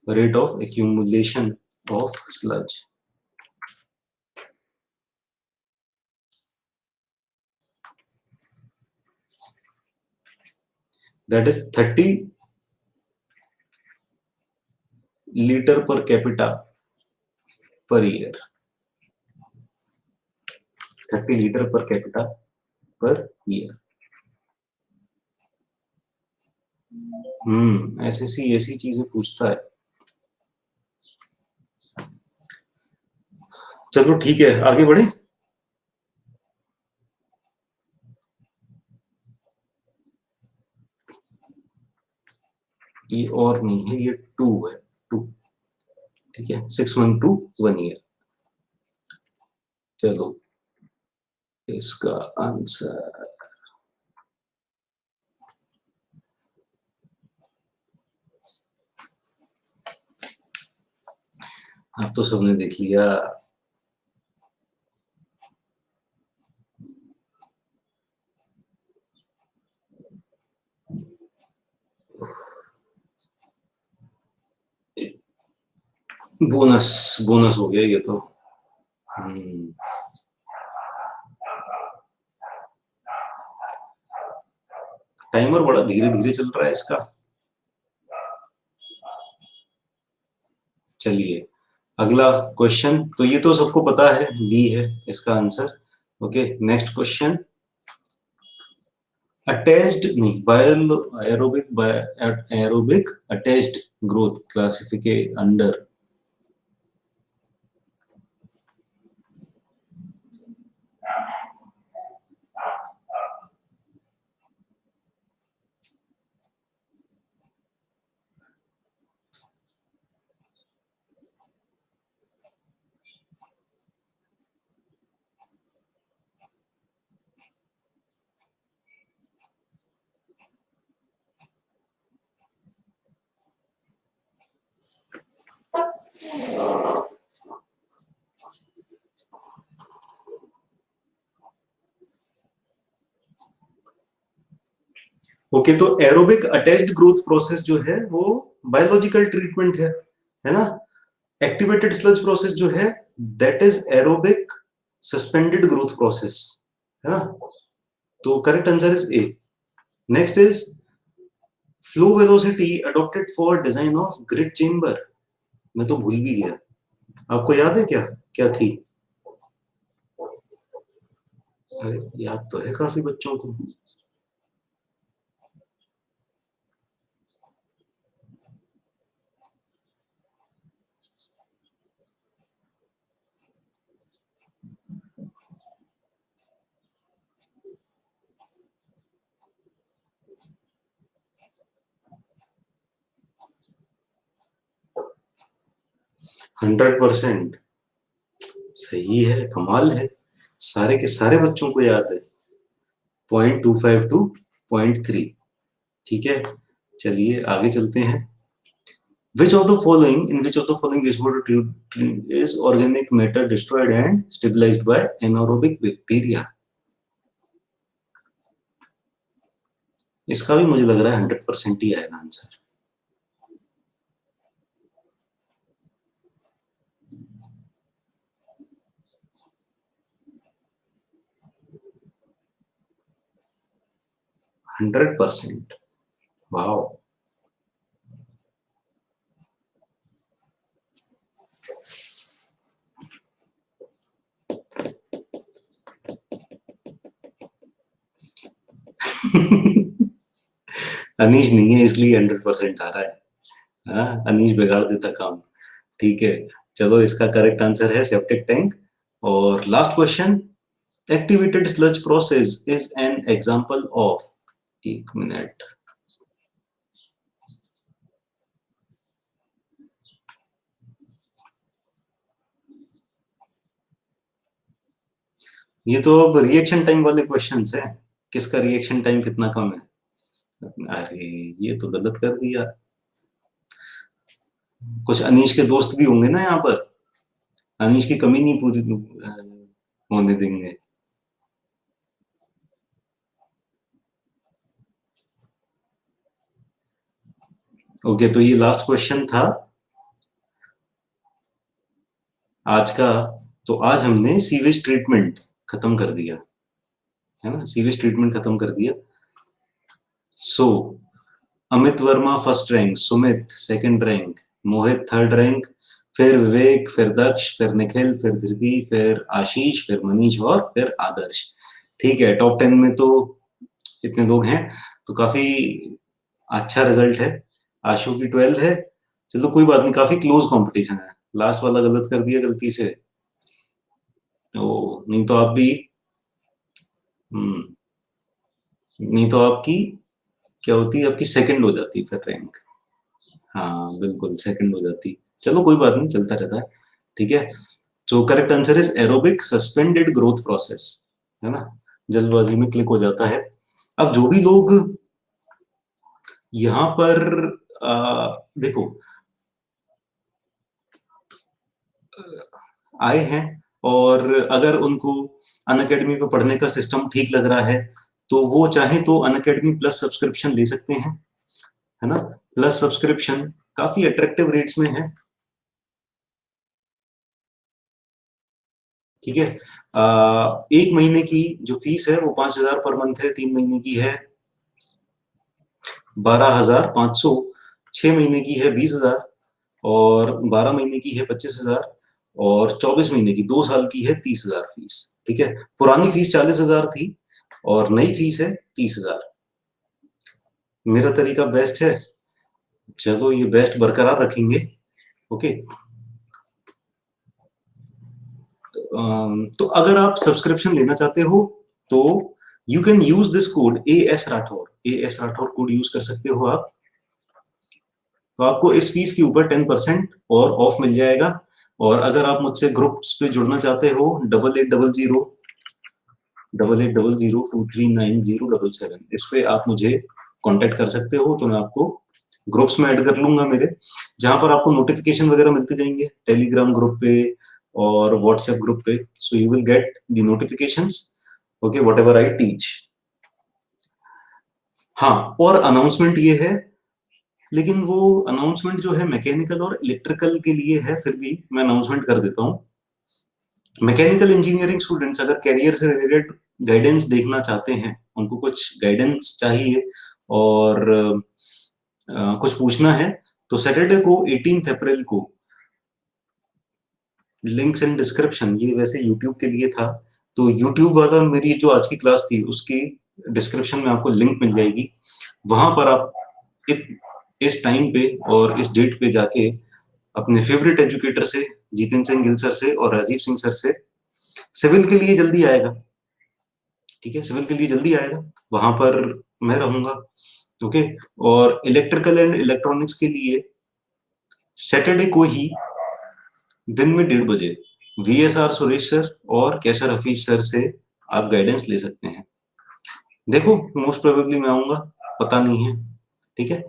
rate of accumulation of sludge. That is 30 litre per capita per year, 30 litre per capita per year. SSC ऐसी चीजें पूछता है। चलो ठीक है, आगे बढ़े। ये और नहीं है, ये 2 है, 2। ठीक है, 6 month to 1 year। चलो इसका आंसर, अब तो सबने देख लिया। बोनस बोनस हो गया ये तो। हम्म, टाइमर बड़ा धीरे धीरे चल रहा है इसका। चलिए अगला क्वेश्चन, तो ये तो सबको पता है, बी है इसका answer. Okay, next question. Attached नहीं, bio aerobic aerobic attached growth क्लासिफिके अंडर। ओके, तो एरोबिक अटैच्ड ग्रोथ प्रोसेस जो है वो बायोलॉजिकल ट्रीटमेंट है ना। एक्टिवेटेड स्लज प्रोसेस जो है that is aerobic suspended growth process, है ना। तो correct answer is a. Next is flow velocity adopted for design of grid chamber. मैं तो भूल भी गया, आपको याद है क्या, क्या थी? अरे याद तो है काफी बच्चों को। 100%। सही है, कमाल है, सारे के सारे बच्चों को याद है। 0.25 टू 0.3। ठीक है, चलिए आगे चलते हैं। Which of the following, in which of the following wastewater is organic matter destroyed and stabilized by anaerobic bacteria? इसका भी मुझे लग रहा है 100% ही आएगा आंसर। 100%। वाओ। अनीश नहीं है इसलिए 100% आ रहा है। हाँ, अनीश बिगाड़ देता काम। ठीक है, चलो इसका करेक्ट आंसर है सेप्टिक टैंक। और last question, activated sludge process is an example of. एक मिनट। ये तो अब रिएक्शन टाइम वाले क्वेश्चंस हैं, किसका रिएक्शन टाइम कितना कम है। अरे ये तो गलत कर दिया। कुछ अनीश के दोस्त भी होंगे ना यहाँ पर, अनीश की कमी नहीं पूरी होने देंगे। ओके, तो ये लास्ट क्वेश्चन था आज का। तो आज हमने सीवेज ट्रीटमेंट खत्म कर दिया, है ना, सीवेज ट्रीटमेंट खत्म कर दिया। So Amit Verma first rank, Sumit second rank, Mohit third rank, फिर विवेक, फिर दक्ष, फिर निखिल, फिर धृति, फिर आशीष, फिर मनीष और फिर आदर्श। ठीक है, टॉप 10 में तो इतने लोग हैं, तो काफी अच्छा रिजल्ट है। आशु की 12 है। चलो कोई बात नहीं, काफी क्लोज कंपटीशन है। लास्ट वाला गलत कर दिया गलती से। ओ, नहीं तो आप भी। हम्म, नहीं तो आपकी क्या होती, आपकी सेकंड हो जाती फिर रैंक। हाँ बिल्कुल सेकंड हो जाती। चलो कोई बात नहीं, चलता रहता है। ठीक है, तो correct answer is aerobic suspended growth process, है ना। जल्दबाजी में क्लिक हो जाता है। अब जो भी लोग यहाँ पर देखो, आए हैं और अगर उनको अनअकैडमी पे पढ़ने का सिस्टम ठीक लग रहा है तो वो चाहे तो अनअकैडमी प्लस सब्सक्रिप्शन ले सकते हैं, है ना। प्लस सब्सक्रिप्शन काफी अट्रैक्टिव रेट्स में है, ठीक है। एक महीने की जो फीस है वो 5,000 पर मंथ है, 3 महीने की है 12,500, 6 महीने की है 20,000, और 12 महीने की है 25,000, और 24 महीने की 2 साल की है 30,000 फीस, ठीक है। पुरानी फीस 40,000 थी और नई फीस है 30,000। मेरा तरीका बेस्ट है, चलो ये बेस्ट बरकरार रखेंगे, ओके। तो अगर आप सब्सक्रिप्शन लेना चाहते हो तो you can use this code A S Rathore code use कर सकते हो आप। तो आपको इस फीस के ऊपर 10% और ऑफ मिल जाएगा। और अगर आप मुझसे ग्रुप्स पे जुड़ना चाहते हो 8800 इस पे आप मुझे कांटेक्ट कर सकते हो, तो मैं आपको ग्रुप्स में ऐड कर लूंगा मेरे, जहां पर आपको नोटिफिकेशन वगैरह मिलते जाएंगे टेलीग्राम ग्रुप पे और व्हाट्सएप ग्रुप पे। So you will get the notifications, okay, what ever I teach. हाँ, और अनाउंसमेंट ये है, लेकिन वो अनाउंसमेंट जो है मैकेनिकल और इलेक्ट्रिकल के लिए है, फिर भी मैं अनाउंसमेंट कर देता हूँ। मैकेनिकल इंजीनियरिंग स्टूडेंट्स अगर कैरियर से रिलेटेड गाइडेंस देखना चाहते हैं, उनको कुछ गाइडेंस चाहिए और कुछ पूछना है, तो सैटरडे को 18 अप्रैल को लिंक्स इन डिस्क्रिप्शन, ये वैसे यूट्यूब के लिए था, तो यूट्यूब वाला मेरी जो आज की क्लास थी उसकी डिस्क्रिप्शन में आपको लिंक मिल जाएगी, वहां पर आप इस टाइम पे और इस डेट पे जाके अपने फेवरेट एजुकेटर से, जितेंद्र सिंह गिल सर से और राजीव सिंह सर से, सिविल के लिए जल्दी आएगा, ठीक है, सिविल के लिए जल्दी आएगा, वहां पर मैं रहूंगा, ओके। और इलेक्ट्रिकल एंड इलेक्ट्रॉनिक्स के लिए सैटरडे को ही दिन में 1:30 बजे VSR सुरेश सर और कैसर हफीज सर से आप गाइडेंस ले सकते हैं। देखो, मोस्ट प्रोबेबली मैं आऊंगा, पता नहीं है, ठीक है,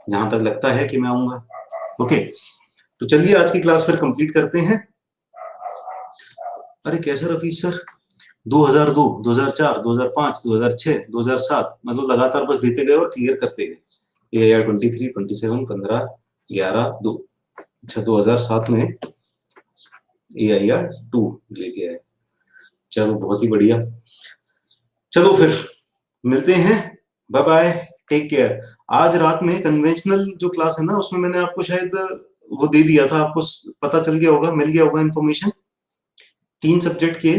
जहां तक लगता है कि मैं आऊंगा, ओके। तो चलिए आज की क्लास फिर कंप्लीट करते हैं। अरे कैसर हफीज सर 2002, 2004, 2005, 2006, 2007, मतलब लगातार बस देते गए और क्लियर करते गए। AIR 23, 27, 15, 11, 2, अच्छा 2007 में AIR 2 लेके आए। चलो बहुत ही बढ़िया, चलो फिर मिलते हैं, बाय बाय, टेक केयर। आज रात में कन्वेंशनल जो क्लास है ना, उसमें मैंने आपको शायद वो दे दिया था, आपको पता चल गया होगा, मिल गया होगा इन्फॉर्मेशन। 3 सब्जेक्ट के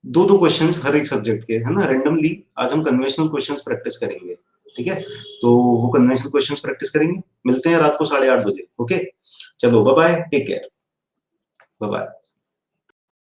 दो दो क्वेश्चंस हर एक सब्जेक्ट के, है ना, रेंडमली आज हम कन्वेंशनल क्वेश्चंस प्रैक्टिस करेंगे, ठीक है। तो वो कन्वेंशनल क्वेश्चंस प्रैक्टिस करेंगे, मिलते हैं रात को 8:30 बजे, ओके। चलो bye bye, take care, bye bye.